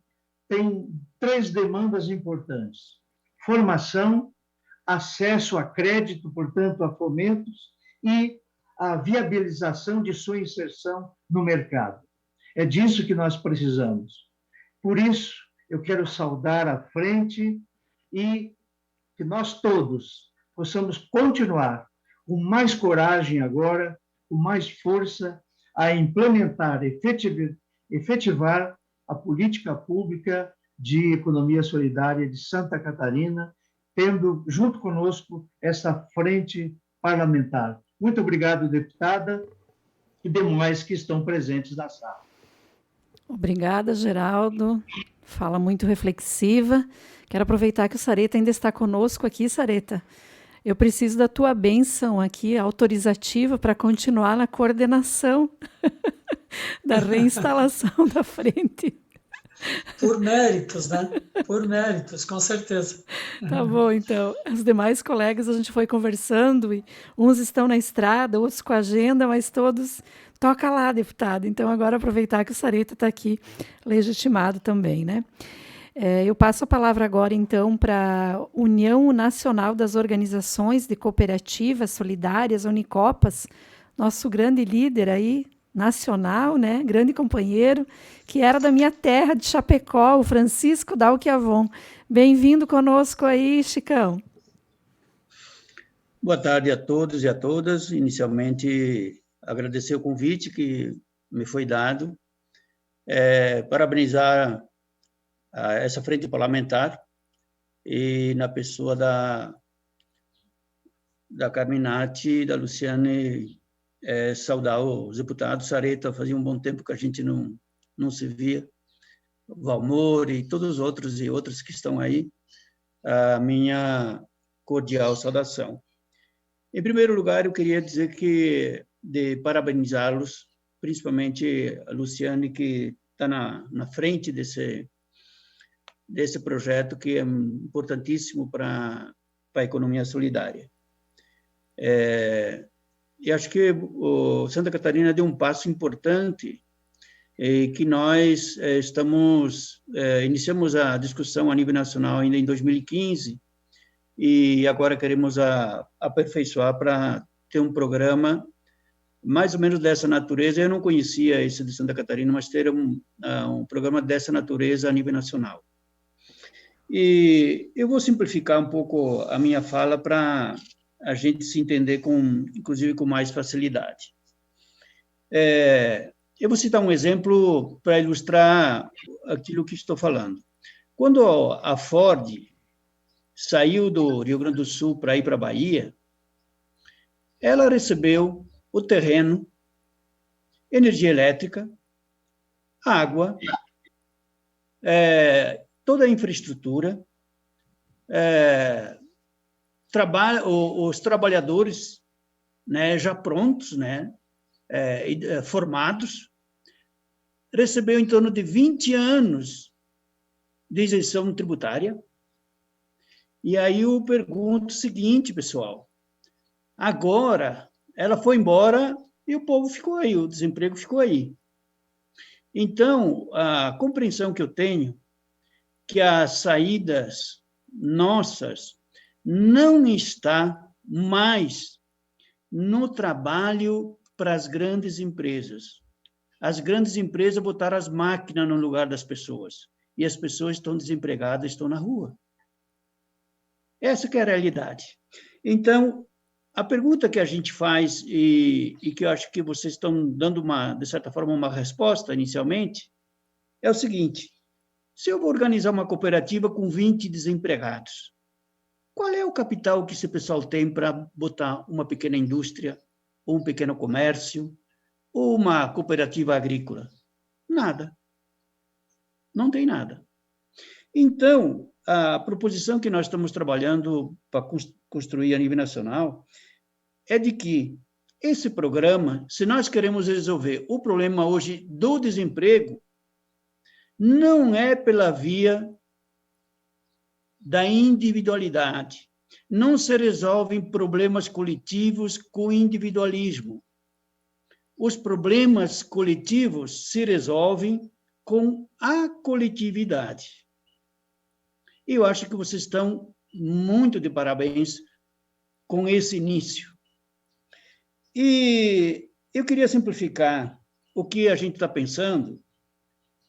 três demandas importantes: formação, acesso a crédito, portanto, a fomentos, e a viabilização de sua inserção no mercado. É disso que nós precisamos. Por isso, eu quero saudar a frente e que nós todos possamos continuar com mais coragem agora, com mais força, a implementar, efetivar a política pública de economia solidária de Santa Catarina, tendo junto conosco essa frente parlamentar. Muito obrigado, deputada, e demais que estão presentes na sala. Obrigada, Geraldo. Fala muito reflexiva. Quero aproveitar que o Sareta ainda está conosco aqui, Sareta. eu preciso da tua bênção aqui, autorizativa, para continuar na coordenação da reinstalação da frente. Por méritos, né? Por méritos, com certeza. Tá bom, então. Os demais colegas, a gente foi conversando, e uns estão na estrada, outros com a agenda, mas todos... Toca lá, deputado. Então, agora aproveitar que o Sareta está aqui legitimado também, né? Eu passo a palavra agora, então, para a União Nacional das Organizações de Cooperativas Solidárias, Unicopas, nosso grande líder aí, nacional, né? Grande companheiro, que era da minha terra, de Chapecó, o Francisco Dalquiavon. Bem-vindo conosco aí, Chicão. Boa tarde a todos e a todas. Inicialmente, agradecer o convite que me foi dado, parabenizar essa frente parlamentar e na pessoa da Carminati, da Luciane, saudar os deputados. Sareta, fazia um bom tempo que a gente não se via, Valmor e todos os outros e outras que estão aí, a minha cordial saudação. Em primeiro lugar, eu queria dizer de parabenizá-los, principalmente a Luciane, que está na frente desse projeto, que é importantíssimo para a economia solidária. E acho que Santa Catarina deu um passo importante, que nós iniciamos a discussão a nível nacional ainda em 2015, e agora queremos aperfeiçoar para ter um programa mais ou menos dessa natureza. Eu não conhecia esse de Santa Catarina, mas ter um programa dessa natureza a nível nacional. E eu vou simplificar um pouco a minha fala para a gente se entender, inclusive com mais facilidade. Eu vou citar um exemplo para ilustrar aquilo que estou falando. Quando a Ford saiu do Rio Grande do Sul para ir para a Bahia, ela recebeu o terreno, energia elétrica, água, toda a infraestrutura, os trabalhadores, né, já prontos, né, formados, recebeu em torno de 20 anos de isenção tributária. E aí eu pergunto o seguinte, pessoal, agora ela foi embora e o povo ficou aí, o desemprego ficou aí. Então, a compreensão que eu tenho, que as saídas nossas não está mais no trabalho para as grandes empresas. As grandes empresas botaram as máquinas no lugar das pessoas, e as pessoas estão desempregadas, estão na rua. Essa que é a realidade. Então, a pergunta que a gente faz, e que eu acho que vocês estão dando, de certa forma, uma resposta inicialmente, é o seguinte: se eu vou organizar uma cooperativa com 20 desempregados, qual é o capital que esse pessoal tem para botar uma pequena indústria, ou um pequeno comércio, ou uma cooperativa agrícola? Nada. Não tem nada. Então, a proposição que nós estamos trabalhando para construir a nível nacional é de que esse programa, se nós queremos resolver o problema hoje do desemprego, não é pela via da individualidade. Não se resolvem problemas coletivos com individualismo. Os problemas coletivos se resolvem com a coletividade. Eu acho que vocês estão muito de parabéns com esse início. E eu queria simplificar o que a gente está pensando,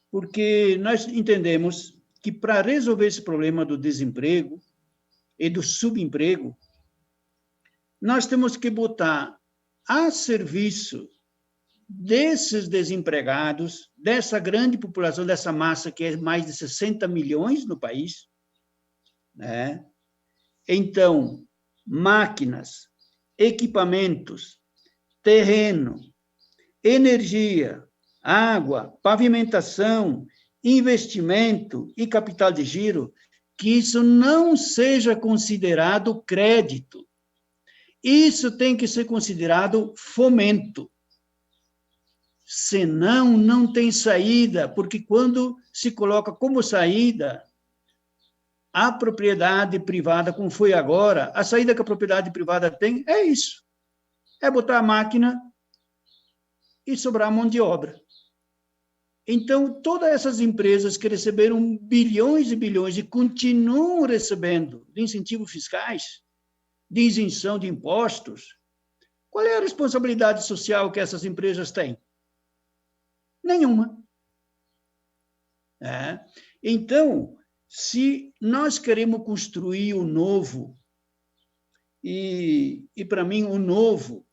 porque nós entendemos que para resolver esse problema do desemprego e do subemprego, nós temos que botar a serviço desses desempregados, dessa grande população, dessa massa que é mais de 60 milhões no país, né? Então, máquinas, equipamentos, terreno, energia, água, pavimentação, investimento e capital de giro, que isso não seja considerado crédito, Isso tem que ser considerado fomento. Senão, não tem saída, porque quando se coloca como saída a propriedade privada, como foi agora, a saída que a propriedade privada tem é isso. É botar a máquina e sobrar mão de obra. Então, todas essas empresas que receberam bilhões e bilhões e continuam recebendo de incentivos fiscais, de isenção de impostos, qual é a responsabilidade social que essas empresas têm? Nenhuma. Então, se nós queremos construir o novo, e para mim o novo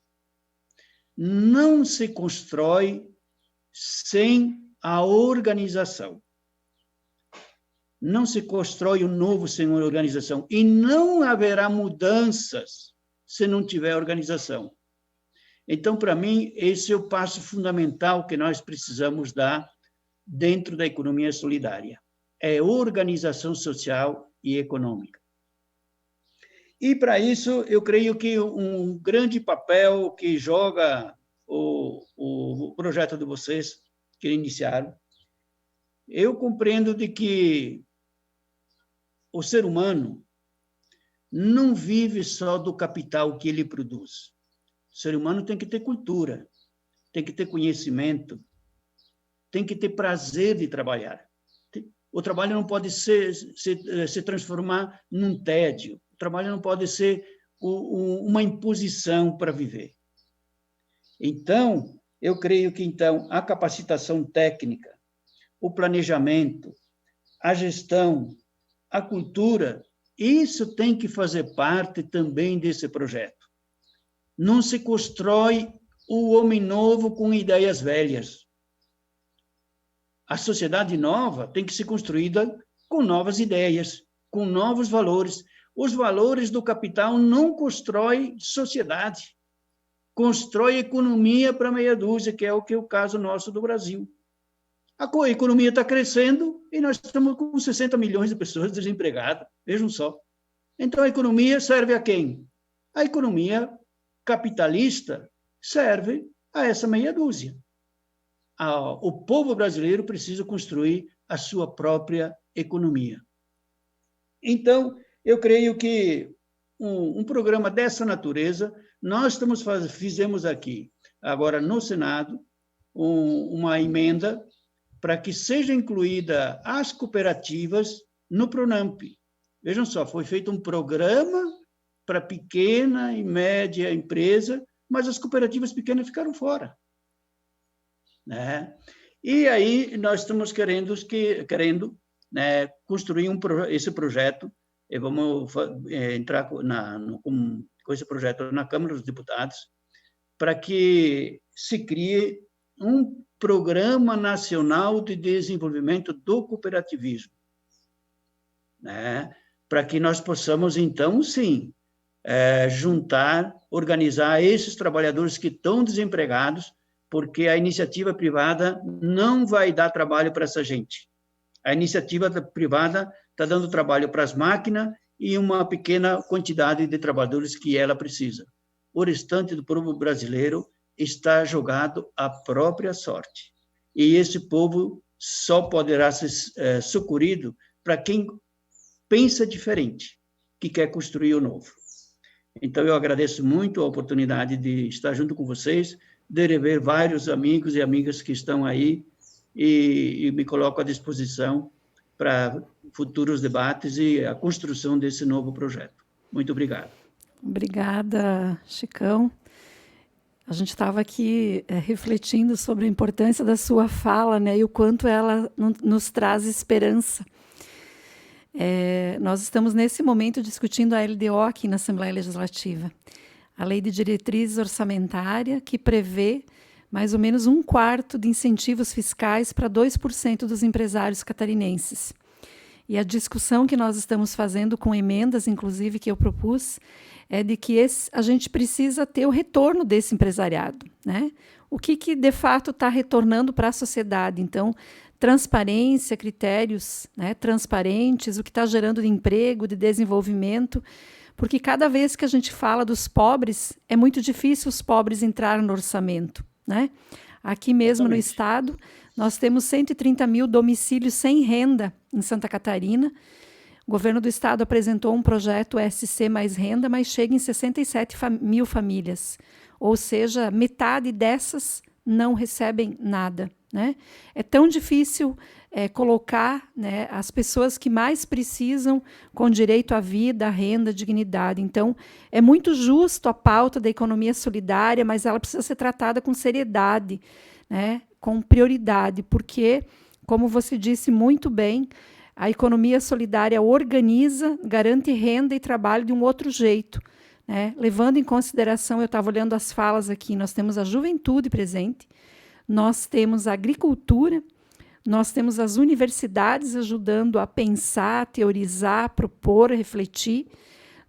não se constrói sem a organização. Não se constrói o novo sem organização. E não haverá mudanças se não tiver organização. Então, para mim, esse é o passo fundamental que nós precisamos dar dentro da economia solidária. É organização social e econômica. E, para isso, eu creio que um grande papel que joga o projeto de vocês, que iniciaram, eu compreendo de que o ser humano não vive só do capital que ele produz. O ser humano tem que ter cultura, tem que ter conhecimento, tem que ter prazer de trabalhar. O trabalho não pode se transformar num tédio. O trabalho não pode ser uma imposição para viver. Então, eu creio que, então, a capacitação técnica, o planejamento, a gestão, a cultura, isso tem que fazer parte também desse projeto. Não se constrói o homem novo com ideias velhas. A sociedade nova tem que ser construída com novas ideias, com novos valores. Os valores do capital não constroem sociedade, constrói economia para meia dúzia, que é o caso nosso do Brasil. A economia está crescendo e nós estamos com 60 milhões de pessoas desempregadas, vejam só. Então, a economia serve a quem? A economia capitalista serve a essa meia dúzia. O povo brasileiro precisa construir a sua própria economia. Então, eu creio que um programa dessa natureza, nós fizemos aqui, agora no Senado, uma emenda para que seja incluída as cooperativas no Pronamp. Vejam só, foi feito um programa para pequena e média empresa, mas as cooperativas pequenas ficaram fora. Né? E aí nós estamos querendo construir esse projeto, e vamos entrar com esse projeto na Câmara dos Deputados, para que se crie um Programa Nacional de Desenvolvimento do Cooperativismo, né? Para que nós possamos, então, sim, organizar esses trabalhadores que estão desempregados, porque a iniciativa privada não vai dar trabalho para essa gente. A iniciativa privada está dando trabalho para as máquinas e uma pequena quantidade de trabalhadores que ela precisa. O restante do povo brasileiro está jogado à própria sorte. E esse povo só poderá ser socorrido para quem pensa diferente, que quer construir o novo. Então, eu agradeço muito a oportunidade de estar junto com vocês, de rever vários amigos e amigas que estão aí e me coloco à disposição para futuros debates e a construção desse novo projeto. Muito obrigado. Obrigada, Chicão. A gente estava aqui refletindo sobre a importância da sua fala, né, e o quanto ela nos traz esperança. Nós estamos, nesse momento, discutindo a LDO aqui na Assembleia Legislativa, a Lei de Diretrizes Orçamentária, que prevê mais ou menos 1/4 de incentivos fiscais para 2% dos empresários catarinenses. E a discussão que nós estamos fazendo com emendas, inclusive, que eu propus, é de que a gente precisa ter o retorno desse empresariado, né? O que de fato está retornando para a sociedade? Então, transparência, critérios, né, transparentes, o que está gerando de emprego, de desenvolvimento, porque cada vez que a gente fala dos pobres, é muito difícil os pobres entrarem no orçamento, né? Aqui mesmo no estado, nós temos 130 mil domicílios sem renda em Santa Catarina. O governo do estado apresentou um projeto SC Mais Renda, mas chega em 67 mil famílias. Ou seja, metade dessas não recebem nada, né? É tão difícil colocar, né, as pessoas que mais precisam com direito à vida, à renda, à dignidade. Então, é muito justo a pauta da economia solidária, mas ela precisa ser tratada com seriedade, né, com prioridade, porque, como você disse muito bem, a economia solidária organiza, garante renda e trabalho de um outro jeito, né? Levando em consideração, eu estava olhando as falas aqui, nós temos a juventude presente, nós temos a agricultura, nós temos as universidades ajudando a pensar, teorizar, propor, refletir.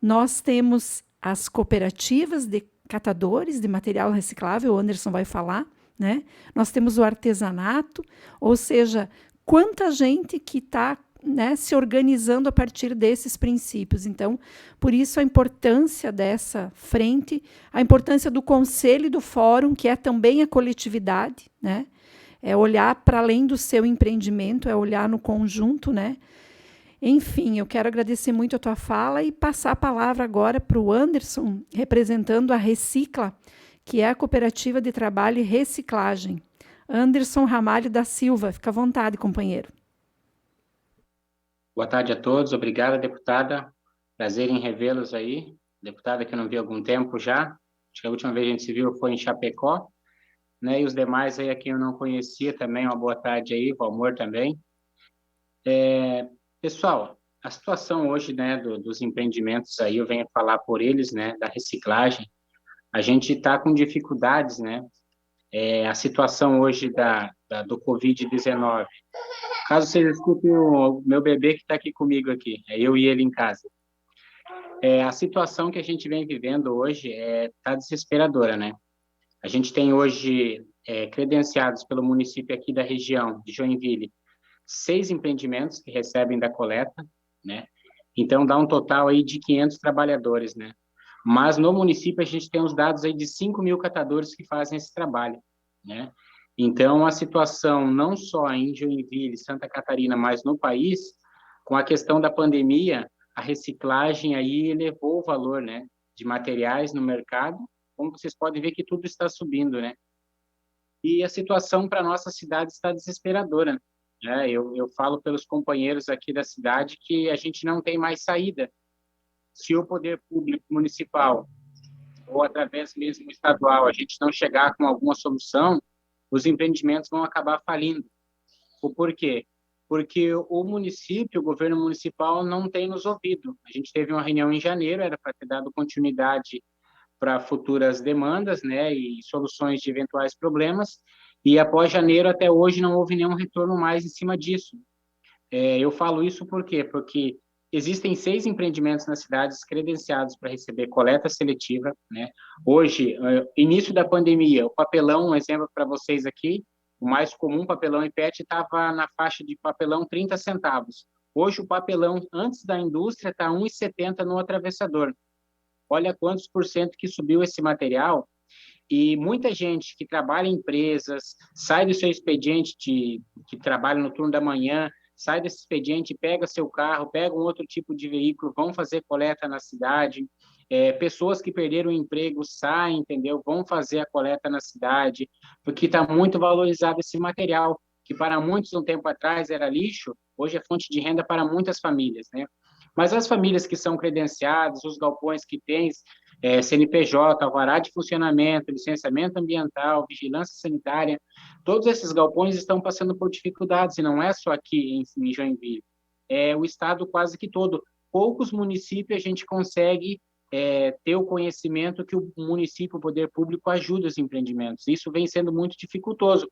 Nós temos as cooperativas de catadores de material reciclável, o Anderson vai falar, né? Nós temos o artesanato, ou seja, quanta gente que está, né, se organizando a partir desses princípios. Então, por isso a importância dessa frente, a importância do conselho e do fórum, que é também a coletividade, né? É olhar para além do seu empreendimento, é olhar no conjunto, né? Enfim, eu quero agradecer muito a tua fala e passar a palavra agora para o Anderson, representando a Recicla, que é a cooperativa de trabalho e reciclagem. Anderson Ramalho da Silva, fica à vontade, companheiro. Boa tarde a todos, obrigada, deputada. Prazer em revê-los aí. Deputada que eu não vi há algum tempo já. Acho que a última vez que a gente se viu foi em Chapecó, né? E os demais aí a quem eu não conhecia também, uma boa tarde aí, o Amor também. Pessoal, a situação hoje, né, dos empreendimentos aí, eu venho falar por eles, né, da reciclagem. A gente está com dificuldades, né? A situação hoje do Covid-19. Caso vocês escutem o meu bebê que está aqui comigo aqui, é eu e ele em casa. A situação que a gente vem vivendo hoje está desesperadora, né? A gente tem hoje credenciados pelo município aqui da região de Joinville 6 empreendimentos que recebem da coleta, né? Então dá um total aí de 500 trabalhadores, né? Mas no município a gente tem os dados aí de 5 mil catadores que fazem esse trabalho, né? Então, a situação não só em Joinville, Santa Catarina, mas no país, com a questão da pandemia, a reciclagem aí elevou o valor, né, de materiais no mercado, como vocês podem ver que tudo está subindo, né? E a situação para a nossa cidade está desesperadora, né? Eu falo pelos companheiros aqui da cidade que a gente não tem mais saída. Se o poder público municipal, ou através mesmo estadual, a gente não chegar com alguma solução, os empreendimentos vão acabar falindo. Por quê? Porque o município, o governo municipal, não tem nos ouvido. A gente teve uma reunião em janeiro, era para ter dado continuidade para futuras demandas, né, e soluções de eventuais problemas, e após janeiro até hoje não houve nenhum retorno mais em cima disso. Eu falo isso por quê? Porque existem 6 empreendimentos nas cidades credenciados para receber coleta seletiva, né? Hoje, início da pandemia, o papelão, um exemplo para vocês aqui, o mais comum, papelão e PET, estava na faixa de papelão 30 centavos. Hoje, o papelão, antes da indústria, está 1,70 no atravessador. Olha quantos por cento que subiu esse material. E muita gente que trabalha em empresas, sai do seu expediente que trabalha no turno da manhã, sai desse expediente, pega seu carro, pega um outro tipo de veículo, vão fazer coleta na cidade. Pessoas que perderam o emprego saem, entendeu? Vão fazer a coleta na cidade, porque está muito valorizado esse material, que para muitos, um tempo atrás, era lixo, hoje é fonte de renda para muitas famílias, né? Mas as famílias que são credenciadas, os galpões que têm CNPJ, alvará de funcionamento, licenciamento ambiental, vigilância sanitária, todos esses galpões estão passando por dificuldades, e não é só aqui em Joinville, é o estado quase que todo. Poucos municípios a gente consegue ter o conhecimento que o município, o poder público, ajuda os empreendimentos. Isso vem sendo muito dificultoso.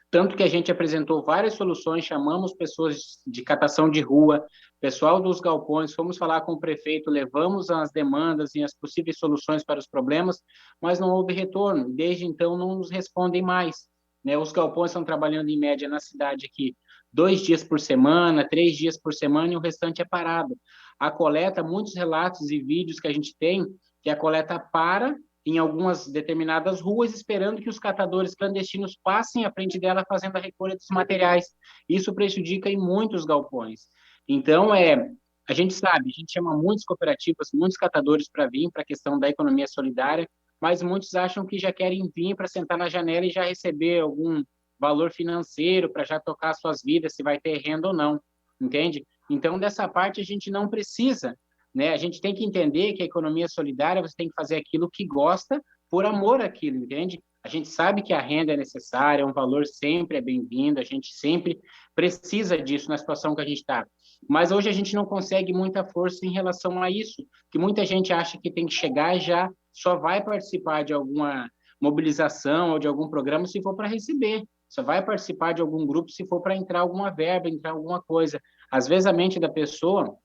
Tanto que a gente apresentou várias soluções, chamamos pessoas de catação de rua, pessoal dos galpões, fomos falar com o prefeito, levamos as demandas e as possíveis soluções para os problemas, mas não houve retorno. Desde então, não nos respondem mais, né? Os galpões estão trabalhando em média na cidade aqui 2 dias por semana, 3 dias por semana, e o restante é parado. a coleta, muitos relatos e vídeos que a gente tem, que a coleta para em algumas determinadas ruas, esperando que os catadores clandestinos passem à frente dela fazendo a recolha dos materiais. Isso prejudica em muitos galpões. Então, a gente sabe, a gente chama muitas cooperativas, muitos catadores para vir para a questão da economia solidária, mas muitos acham que já querem vir para sentar na janela e já receber algum valor financeiro para já tocar suas vidas, se vai ter renda ou não, entende? Então, dessa parte, a gente não precisa, né? A gente tem que entender que a economia solidária, você tem que fazer aquilo que gosta por amor àquilo, entende? A gente sabe que a renda é necessária, um valor sempre é bem-vindo, a gente sempre precisa disso na situação que a gente está. Mas hoje a gente não consegue muita força em relação a isso, que muita gente acha que tem que chegar e já só vai participar de alguma mobilização ou de algum programa se for para receber, só vai participar de algum grupo se for para entrar alguma verba, entrar alguma coisa. Às vezes a mente da pessoa,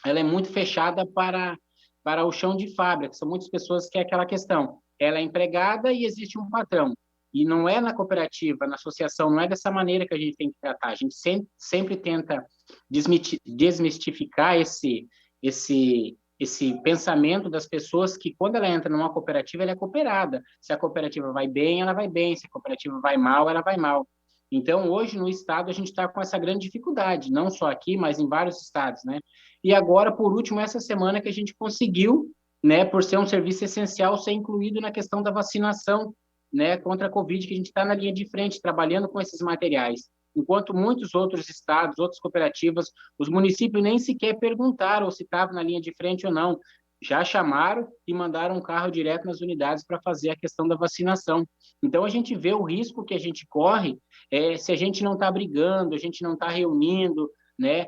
ela é muito fechada para o chão de fábrica, são muitas pessoas que é aquela questão, ela é empregada e existe um patrão. E não é na cooperativa, na associação, não é dessa maneira que a gente tem que tratar. A gente sempre tenta desmistificar esse pensamento das pessoas que, quando ela entra numa cooperativa, ela é cooperada. Se a cooperativa vai bem, ela vai bem. Se a cooperativa vai mal, ela vai mal. Então, hoje, no Estado, a gente está com essa grande dificuldade, não só aqui, mas em vários estados, né? E agora, por último, essa semana que a gente conseguiu, né, por ser um serviço essencial, ser incluído na questão da vacinação, né, contra a Covid, que a gente está na linha de frente, trabalhando com esses materiais. Enquanto muitos outros estados, outras cooperativas, os municípios nem sequer perguntaram se estava na linha de frente ou não. Já chamaram e mandaram um carro direto nas unidades para fazer a questão da vacinação. Então, a gente vê o risco que a gente corre se a gente não está brigando, a gente não está reunindo, né?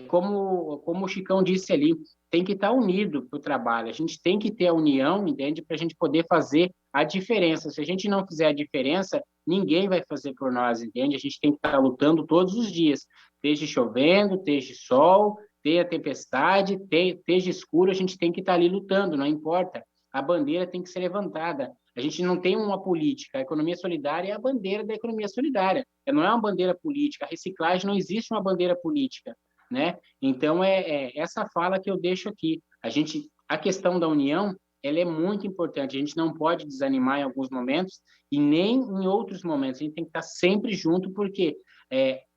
Como o Chicão disse ali, tem que estar unido para o trabalho, a gente tem que ter a união, entende? Para a gente poder fazer a diferença. Se a gente não fizer a diferença, ninguém vai fazer por nós, entende? A gente tem que estar lutando todos os dias, esteja chovendo, esteja sol, tenha tempestade, esteja escuro, a gente tem que estar ali lutando, não importa. A bandeira tem que ser levantada. A gente não tem uma política. A economia solidária é a bandeira da economia solidária. Não é uma bandeira política. A reciclagem não existe uma bandeira política, né? Então, essa fala que eu deixo aqui. A questão da união, ela é muito importante. A gente não pode desanimar em alguns momentos e nem em outros momentos. A gente tem que estar sempre junto, porque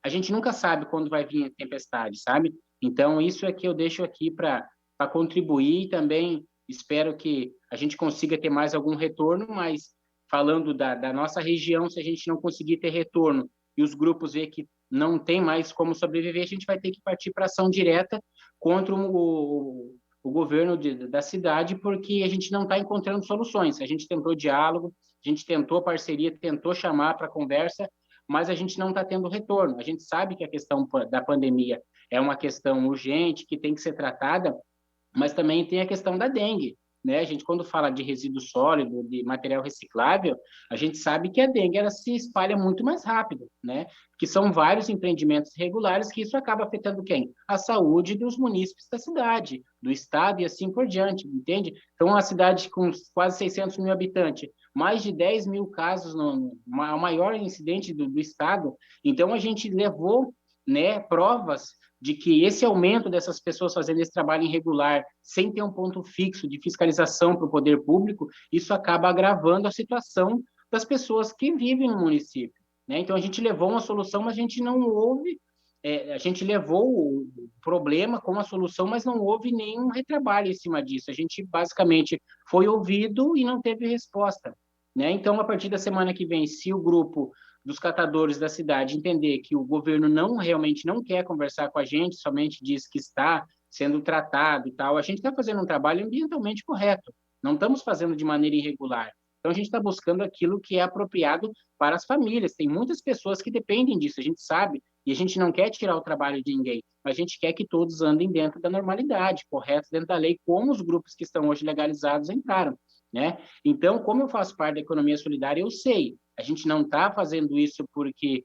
a gente nunca sabe quando vai vir a tempestade, sabe? Então, isso é que eu deixo aqui para contribuir e também espero que a gente consiga ter mais algum retorno, mas falando da nossa região, se a gente não conseguir ter retorno e os grupos ver que não tem mais como sobreviver, a gente vai ter que partir para ação direta contra o governo da cidade, porque a gente não está encontrando soluções. A gente tentou diálogo, a gente tentou parceria, tentou chamar para conversa, mas a gente não está tendo retorno. A gente sabe que a questão da pandemia é uma questão urgente, que tem que ser tratada, mas também tem a questão da dengue, né? A gente, quando fala de resíduo sólido, de material reciclável, a gente sabe que a dengue ela se espalha muito mais rápido, né? Que são vários empreendimentos irregulares que isso acaba afetando quem? A saúde dos munícipes da cidade, do estado e assim por diante, entende? Então, uma cidade com quase 600 mil habitantes, mais de 10 mil casos, o maior incidente do estado. Então, a gente levou, né, provas de que esse aumento dessas pessoas fazendo esse trabalho irregular, sem ter um ponto fixo de fiscalização para o poder público, isso acaba agravando a situação das pessoas que vivem no município, né? Então, a gente levou uma solução, mas a gente não houve, a gente levou o problema como a solução, mas não houve nenhum retrabalho em cima disso. A gente, basicamente, foi ouvido e não teve resposta, né? Então, a partir da semana que vem, se o grupo dos catadores da cidade entender que o governo realmente não quer conversar com a gente, somente diz que está sendo tratado e tal, a gente está fazendo um trabalho ambientalmente correto, não estamos fazendo de maneira irregular. Então, a gente está buscando aquilo que é apropriado para as famílias. Tem muitas pessoas que dependem disso, a gente sabe, e a gente não quer tirar o trabalho de ninguém, mas a gente quer que todos andem dentro da normalidade, correto, dentro da lei, como os grupos que estão hoje legalizados entraram, né? Então, como eu faço parte da economia solidária, eu sei, a gente não está fazendo isso porque,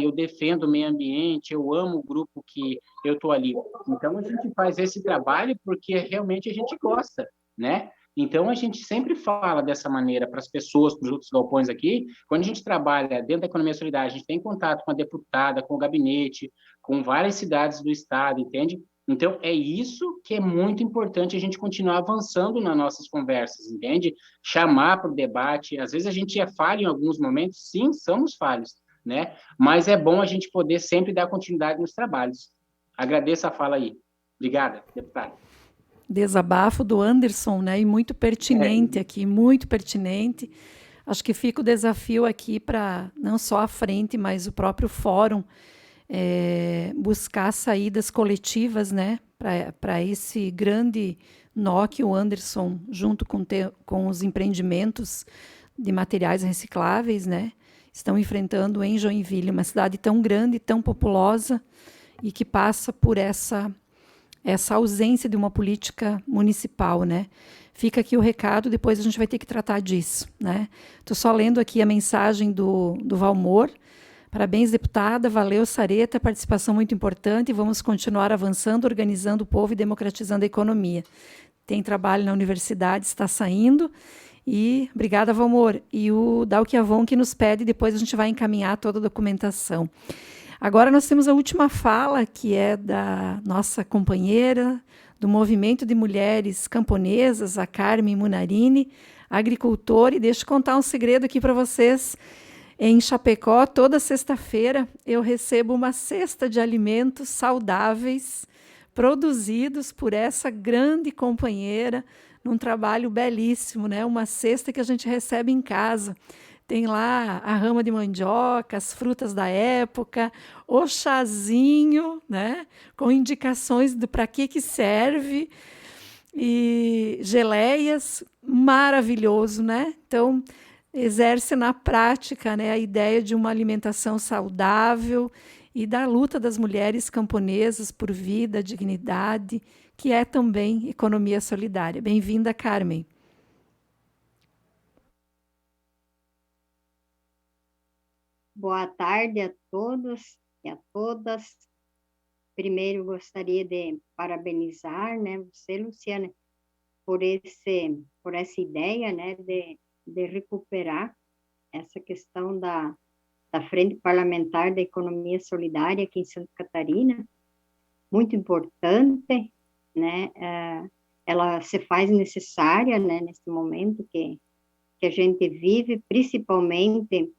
eu defendo o meio ambiente, eu amo o grupo que eu estou ali. Então, a gente faz esse trabalho porque realmente a gente gosta, né? Então, a gente sempre fala dessa maneira para as pessoas, para os outros galpões aqui. Quando a gente trabalha dentro da economia solidária, a gente tem contato com a deputada, com o gabinete, com várias cidades do estado, entende? Então, é isso que é muito importante a gente continuar avançando nas nossas conversas, entende? Chamar para o debate. Às vezes a gente é falho em alguns momentos, sim, somos falhos, né? Mas é bom a gente poder sempre dar continuidade nos trabalhos. Agradeço a fala aí. Obrigada, deputado. Desabafo do Anderson, né? E muito pertinente aqui, muito pertinente. Acho que fica o desafio aqui para não só a frente, mas o próprio fórum buscar saídas coletivas, né? Para esse grande nó que o Anderson, junto com os empreendimentos de materiais recicláveis, né? Estão enfrentando em Joinville, uma cidade tão grande, tão populosa e que passa por essa ausência de uma política municipal, né? Fica aqui o recado, depois a gente vai ter que tratar disso, né? Estou só lendo aqui a mensagem do Valmor. Parabéns, deputada, valeu, Sareta, participação muito importante, vamos continuar avançando, organizando o povo e democratizando a economia. Tem trabalho na universidade, está saindo, e obrigada, Valmor. E o Dalquiavon que nos pede, depois a gente vai encaminhar toda a documentação. Agora nós temos a última fala, que é da nossa companheira do Movimento de Mulheres Camponesas, a Carmen Munarini, agricultora, e deixa eu contar um segredo aqui para vocês. Em Chapecó, toda sexta-feira, eu recebo uma cesta de alimentos saudáveis produzidos por essa grande companheira, num trabalho belíssimo, né? Uma cesta que a gente recebe em casa. Tem lá a rama de mandioca, as frutas da época, o chazinho, né? Com indicações do para que serve, e geleias, maravilhoso, né? Então, exerce na prática, né, a ideia de uma alimentação saudável e da luta das mulheres camponesas por vida, dignidade, que é também economia solidária. Bem-vinda, Carmen. Boa tarde a todos e a todas. Primeiro, gostaria de parabenizar, né, você, Luciana, por essa ideia, né, de recuperar essa questão da Frente Parlamentar da Economia Solidária aqui em Santa Catarina, muito importante, né, ela se faz necessária, né, nesse momento que a gente vive, principalmente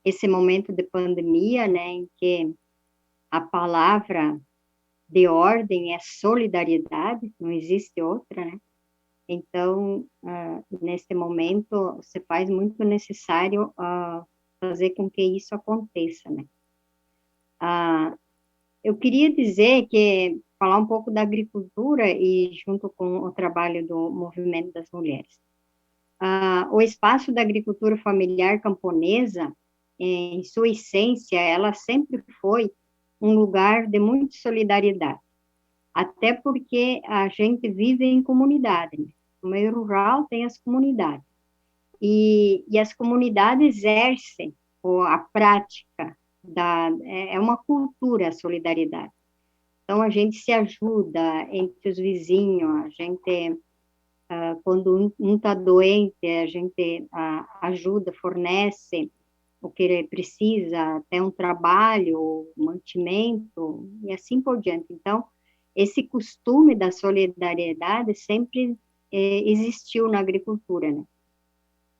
esse momento de pandemia, né, em que a palavra de ordem é solidariedade, não existe outra, né? Então, nesse momento, se faz muito necessário fazer com que isso aconteça, né? Eu queria dizer falar um pouco da agricultura e junto com o trabalho do Movimento das Mulheres. O espaço da agricultura familiar camponesa, em sua essência, ela sempre foi um lugar de muita solidariedade, até porque a gente vive em comunidade, né? No meio rural tem as comunidades, e as comunidades exercem a prática é uma cultura a solidariedade. Então, a gente se ajuda entre os vizinhos, a gente, quando um está doente, a gente ajuda, fornece o que ele precisa, até um trabalho, mantimento, e assim por diante. Então, esse costume da solidariedade sempre existiu na agricultura, né?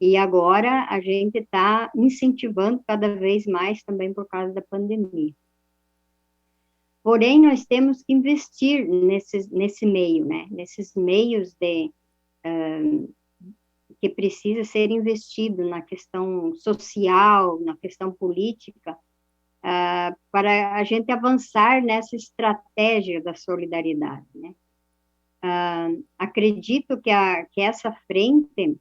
E agora a gente está incentivando cada vez mais também por causa da pandemia. Porém, nós temos que investir nesse meio, né? Nesses meios que precisa ser investido na questão social, na questão política, para a gente avançar nessa estratégia da solidariedade, né? Acredito que essa frente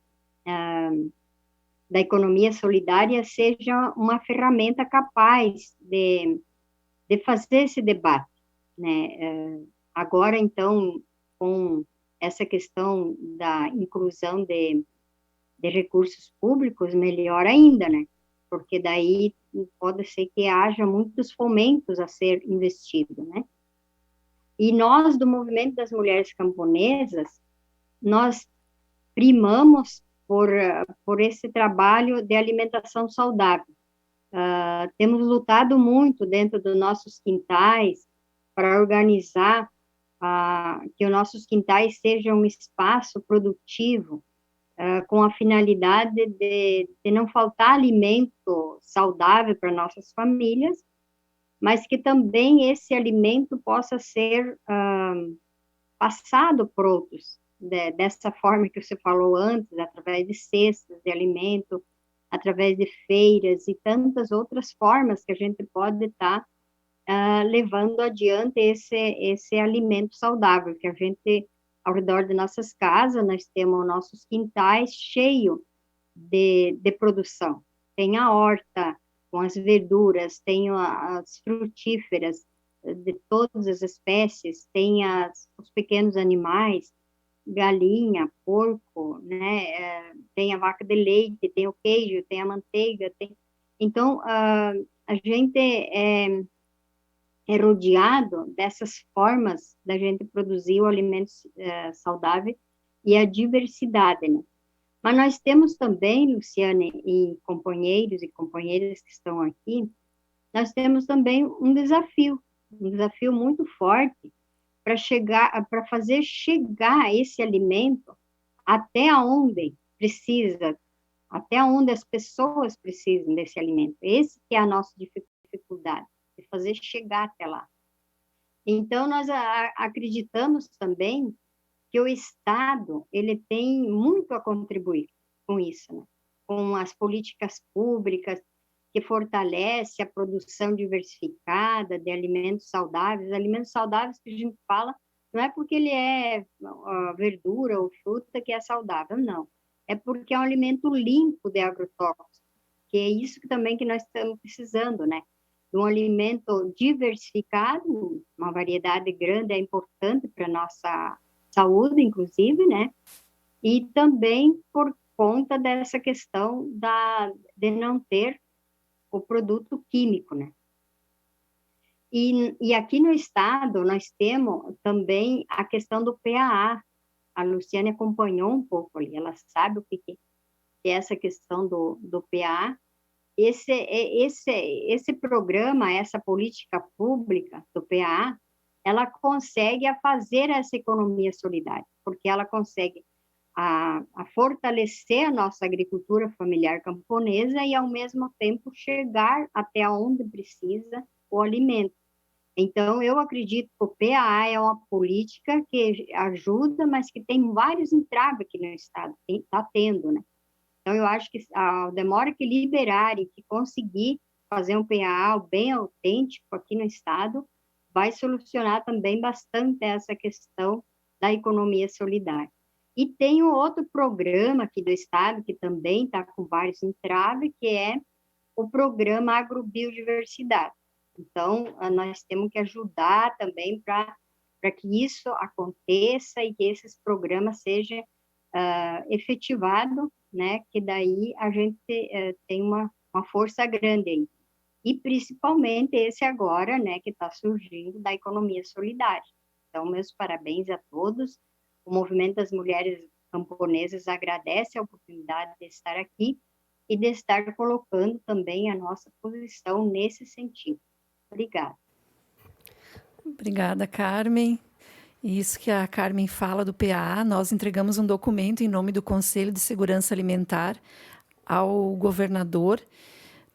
da economia solidária seja uma ferramenta capaz de fazer esse debate, né? Agora, então, com essa questão da inclusão de recursos públicos, melhor ainda, né? Porque daí pode ser que haja muitos fomentos a ser investido, né? E nós, do Movimento das Mulheres Camponesas, nós primamos por esse trabalho de alimentação saudável. Temos lutado muito dentro dos nossos quintais para organizar que os nossos quintais sejam um espaço produtivo, com a finalidade de não faltar alimento saudável para nossas famílias, mas que também esse alimento possa ser passado para outros, dessa forma que você falou antes, através de cestas de alimento, através de feiras e tantas outras formas que a gente pode estar levando adiante esse alimento saudável, que a gente, ao redor de nossas casas, nós temos nossos quintais cheios de produção. Tem a horta com as verduras, tem as frutíferas de todas as espécies, tem os pequenos animais, galinha, porco, né? Tem a vaca de leite, tem o queijo, tem a manteiga, Então, a gente é rodeado dessas formas da gente produzir o alimento saudável e a diversidade, né? Mas nós temos também, Luciane, e companheiros e companheiras que estão aqui, nós temos também um desafio muito forte para fazer chegar esse alimento até onde precisa, até onde as pessoas precisam desse alimento. Esse que é a nossa dificuldade, de fazer chegar até lá. Então, nós acreditamos também que o Estado, ele tem muito a contribuir com isso, né? Com as políticas públicas que fortalece a produção diversificada de alimentos saudáveis que a gente fala, não é porque ele é verdura ou fruta que é saudável, não. É porque é um alimento limpo de agrotóxicos, que é isso também que nós estamos precisando, né? Um alimento diversificado, uma variedade grande é importante para a nossa saúde, inclusive, né? E também por conta dessa questão de não ter o produto químico, né? E aqui no estado nós temos também a questão do PAA. A Luciane acompanhou um pouco ali, ela sabe o que é essa questão do PAA. Esse programa, essa política pública do PAA, ela consegue fazer essa economia solidária, porque ela consegue a fortalecer a nossa agricultura familiar camponesa e, ao mesmo tempo, chegar até onde precisa o alimento. Então, eu acredito que o PAA é uma política que ajuda, mas que tem vários entraves aqui no Estado, está tendo, né? Então, eu acho que a demora que liberarem, que conseguir fazer um PAA bem autêntico aqui no Estado, vai solucionar também bastante essa questão da economia solidária. E tem um outro programa aqui do Estado, que também está com vários entraves, que é o programa Agrobiodiversidade. Então, nós temos que ajudar também para que isso aconteça e que esses programas sejam efetivados, né? Que daí a gente tem uma força grande aí. E principalmente esse agora, né, que está surgindo da economia solidária. Então, meus parabéns a todos. O Movimento das Mulheres Camponesas agradece a oportunidade de estar aqui e de estar colocando também a nossa posição nesse sentido. Obrigada. Obrigada, Carmen. Isso que a Carmen fala do PAA, nós entregamos um documento em nome do Conselho de Segurança Alimentar ao governador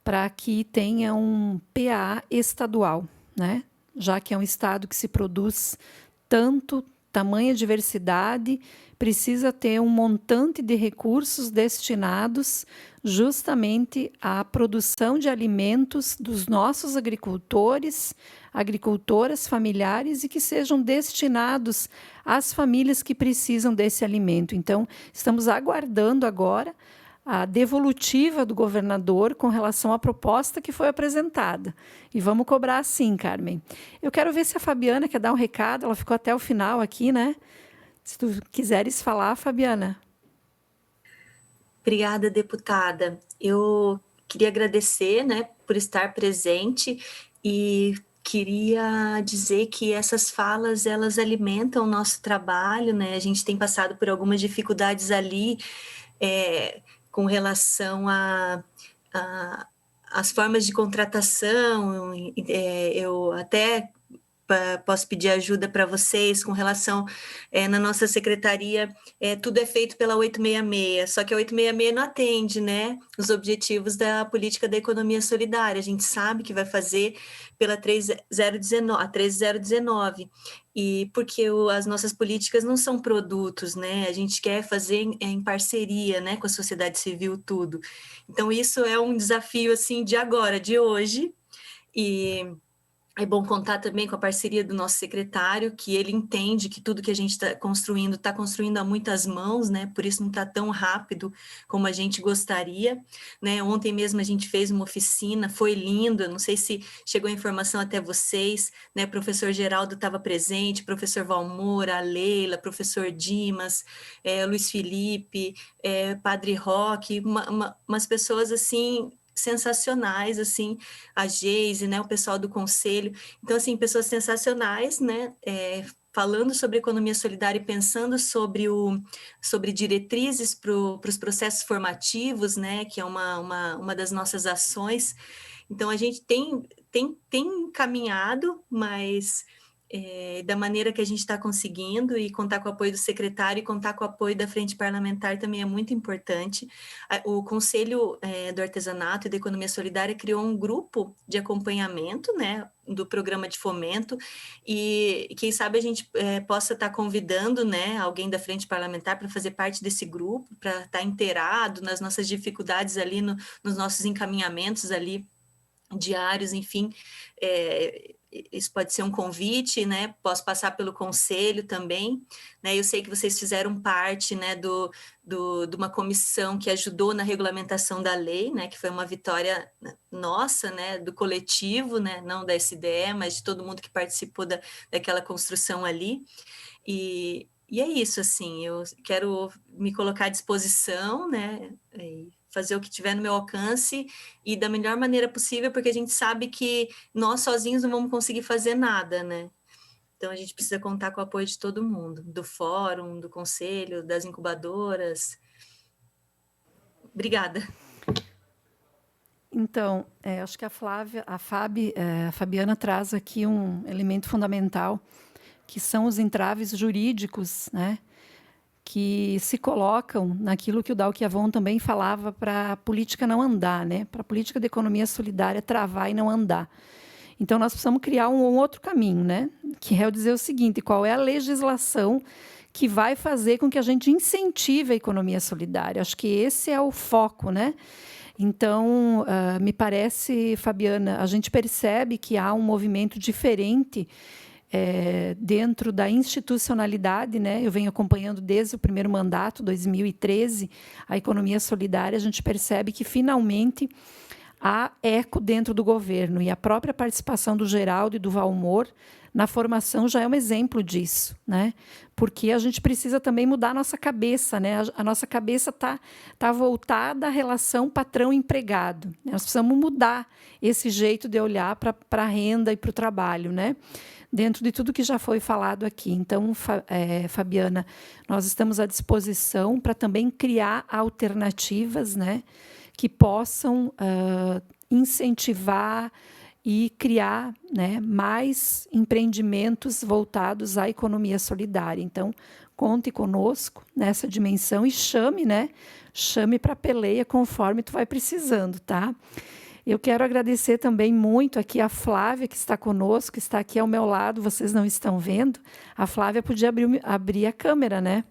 para que tenha um PAA estadual, né? Já que é um estado que se produz tamanha diversidade, precisa ter um montante de recursos destinados justamente à produção de alimentos dos nossos agricultores, agricultoras familiares e que sejam destinados às famílias que precisam desse alimento. Então, estamos aguardando agora a devolutiva do governador com relação à proposta que foi apresentada. E vamos cobrar sim, Carmen. Eu quero ver se a Fabiana quer dar um recado, ela ficou até o final aqui, né? Se tu quiseres falar, Fabiana. Obrigada, deputada. Eu queria agradecer, né, por estar presente e queria dizer que essas falas, elas alimentam o nosso trabalho, né? A gente tem passado por algumas dificuldades ali, com relação às formas de contratação. Eu até posso pedir ajuda para vocês com relação, na nossa secretaria, tudo é feito pela 866, só que a 866 não atende, né, os objetivos da política da economia solidária. A gente sabe que vai fazer pela 3019, e porque as nossas políticas não são produtos, né? A gente quer fazer em parceria, né, com a sociedade civil, tudo. Então, isso é um desafio, assim, de agora, de hoje, e é bom contar também com a parceria do nosso secretário, que ele entende que tudo que a gente está construindo a muitas mãos, né? Por isso não está tão rápido como a gente gostaria, né? Ontem mesmo a gente fez uma oficina, foi lindo, não sei se chegou a informação até vocês, né? Professor Geraldo estava presente, professor Valmor, a Leila, professor Dimas, Luiz Felipe, Padre Roque, umas pessoas assim sensacionais, assim, a Geise, né, o pessoal do conselho. Então, assim, pessoas sensacionais, né, falando sobre economia solidária e pensando sobre diretrizes para os processos formativos, né, que é uma das nossas ações. Então, a gente tem caminhado, mas da maneira que a gente está conseguindo, e contar com o apoio do secretário e contar com o apoio da Frente Parlamentar também é muito importante. O Conselho do Artesanato e da Economia Solidária criou um grupo de acompanhamento, né, do programa de fomento, e quem sabe a gente possa estar convidando, né, alguém da Frente Parlamentar para fazer parte desse grupo, para estar inteirado nas nossas dificuldades ali, nos nossos encaminhamentos ali diários, enfim. Isso pode ser um convite, né? Posso passar pelo conselho também, né? Eu sei que vocês fizeram parte, né, de uma comissão que ajudou na regulamentação da lei, né? Que foi uma vitória nossa, né? Do coletivo, né? Não da SDE, mas de todo mundo que participou daquela construção ali. E é isso, assim, eu quero me colocar à disposição, né? Fazer o que tiver no meu alcance e da melhor maneira possível, porque a gente sabe que nós sozinhos não vamos conseguir fazer nada, né? Então, a gente precisa contar com o apoio de todo mundo, do fórum, do conselho, das incubadoras. Obrigada. Então, acho que a Fabiana traz aqui um elemento fundamental, que são os entraves jurídicos, né, que se colocam naquilo que o Dauque Avon também falava para a política não andar, né? Para a política de economia solidária travar e não andar. Então, nós precisamos criar um outro caminho, né? Que é dizer o seguinte: qual é a legislação que vai fazer com que a gente incentive a economia solidária? Acho que esse é o foco, né? Então, me parece, Fabiana, a gente percebe que há um movimento diferente dentro da institucionalidade, né? Eu venho acompanhando desde o primeiro mandato, 2013, a economia solidária. A gente percebe que, finalmente, há eco dentro do governo, e a própria participação do Geraldo e do Valmor na formação já é um exemplo disso, né? Porque a gente precisa também mudar a nossa cabeça, né? A nossa cabeça tá voltada à relação patrão-empregado, né? Nós precisamos mudar esse jeito de olhar para a renda e para o trabalho, né? Dentro de tudo que já foi falado aqui. Então, Fabiana, nós estamos à disposição para também criar alternativas, né, que possam incentivar e criar, né, mais empreendimentos voltados à economia solidária. Então, conte conosco nessa dimensão e chame, né, chame para a peleia conforme tu vai precisando, tá? Eu quero agradecer também muito aqui a Flávia, que está conosco, que está aqui ao meu lado, vocês não estão vendo. A Flávia podia abrir a câmera, né?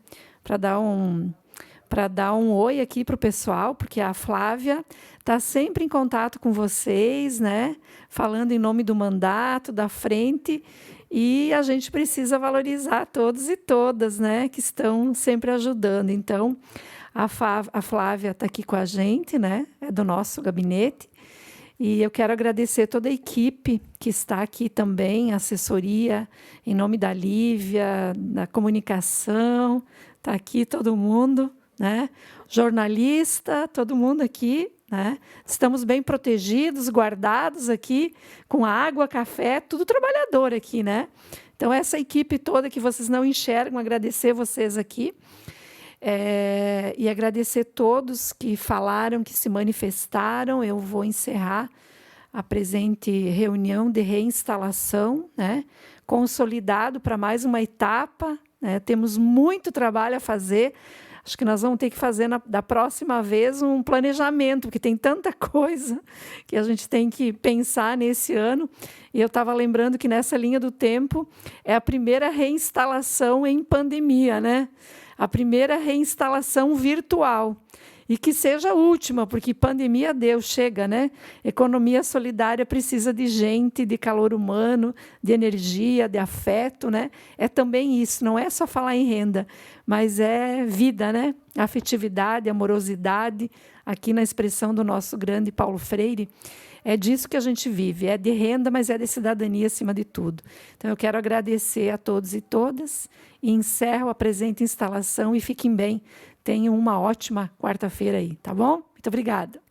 Para dar um oi aqui para o pessoal, porque a Flávia está sempre em contato com vocês, né? Falando em nome do mandato, da frente, e a gente precisa valorizar todos e todas, né? Que estão sempre ajudando. Então, a Flávia está aqui com a gente, né? É do nosso gabinete. E eu quero agradecer toda a equipe que está aqui também, a assessoria, em nome da Lívia, da comunicação, está aqui todo mundo, né? Jornalista, todo mundo aqui, né? Estamos bem protegidos, guardados aqui, com água, café, tudo trabalhador aqui, né? Então, essa equipe toda que vocês não enxergam, agradecer vocês aqui. E agradecer todos que falaram, que se manifestaram. Eu vou encerrar a presente reunião de reinstalação, né, consolidado para mais uma etapa, né, temos muito trabalho a fazer. Acho que nós vamos ter que fazer da próxima vez um planejamento, porque tem tanta coisa que a gente tem que pensar nesse ano. E eu estava lembrando que nessa linha do tempo é a primeira reinstalação em pandemia, né? A primeira reinstalação virtual. E que seja a última, porque pandemia deu, chega, né? Economia solidária precisa de gente, de calor humano, de energia, de afeto, né? É também isso, não é só falar em renda, mas é vida, né? Afetividade, amorosidade, aqui na expressão do nosso grande Paulo Freire, é disso que a gente vive, é de renda, mas é de cidadania acima de tudo. Então, eu quero agradecer a todos e todas e encerro a presente instalação e fiquem bem. Tenham uma ótima quarta-feira aí, tá bom? Muito obrigada.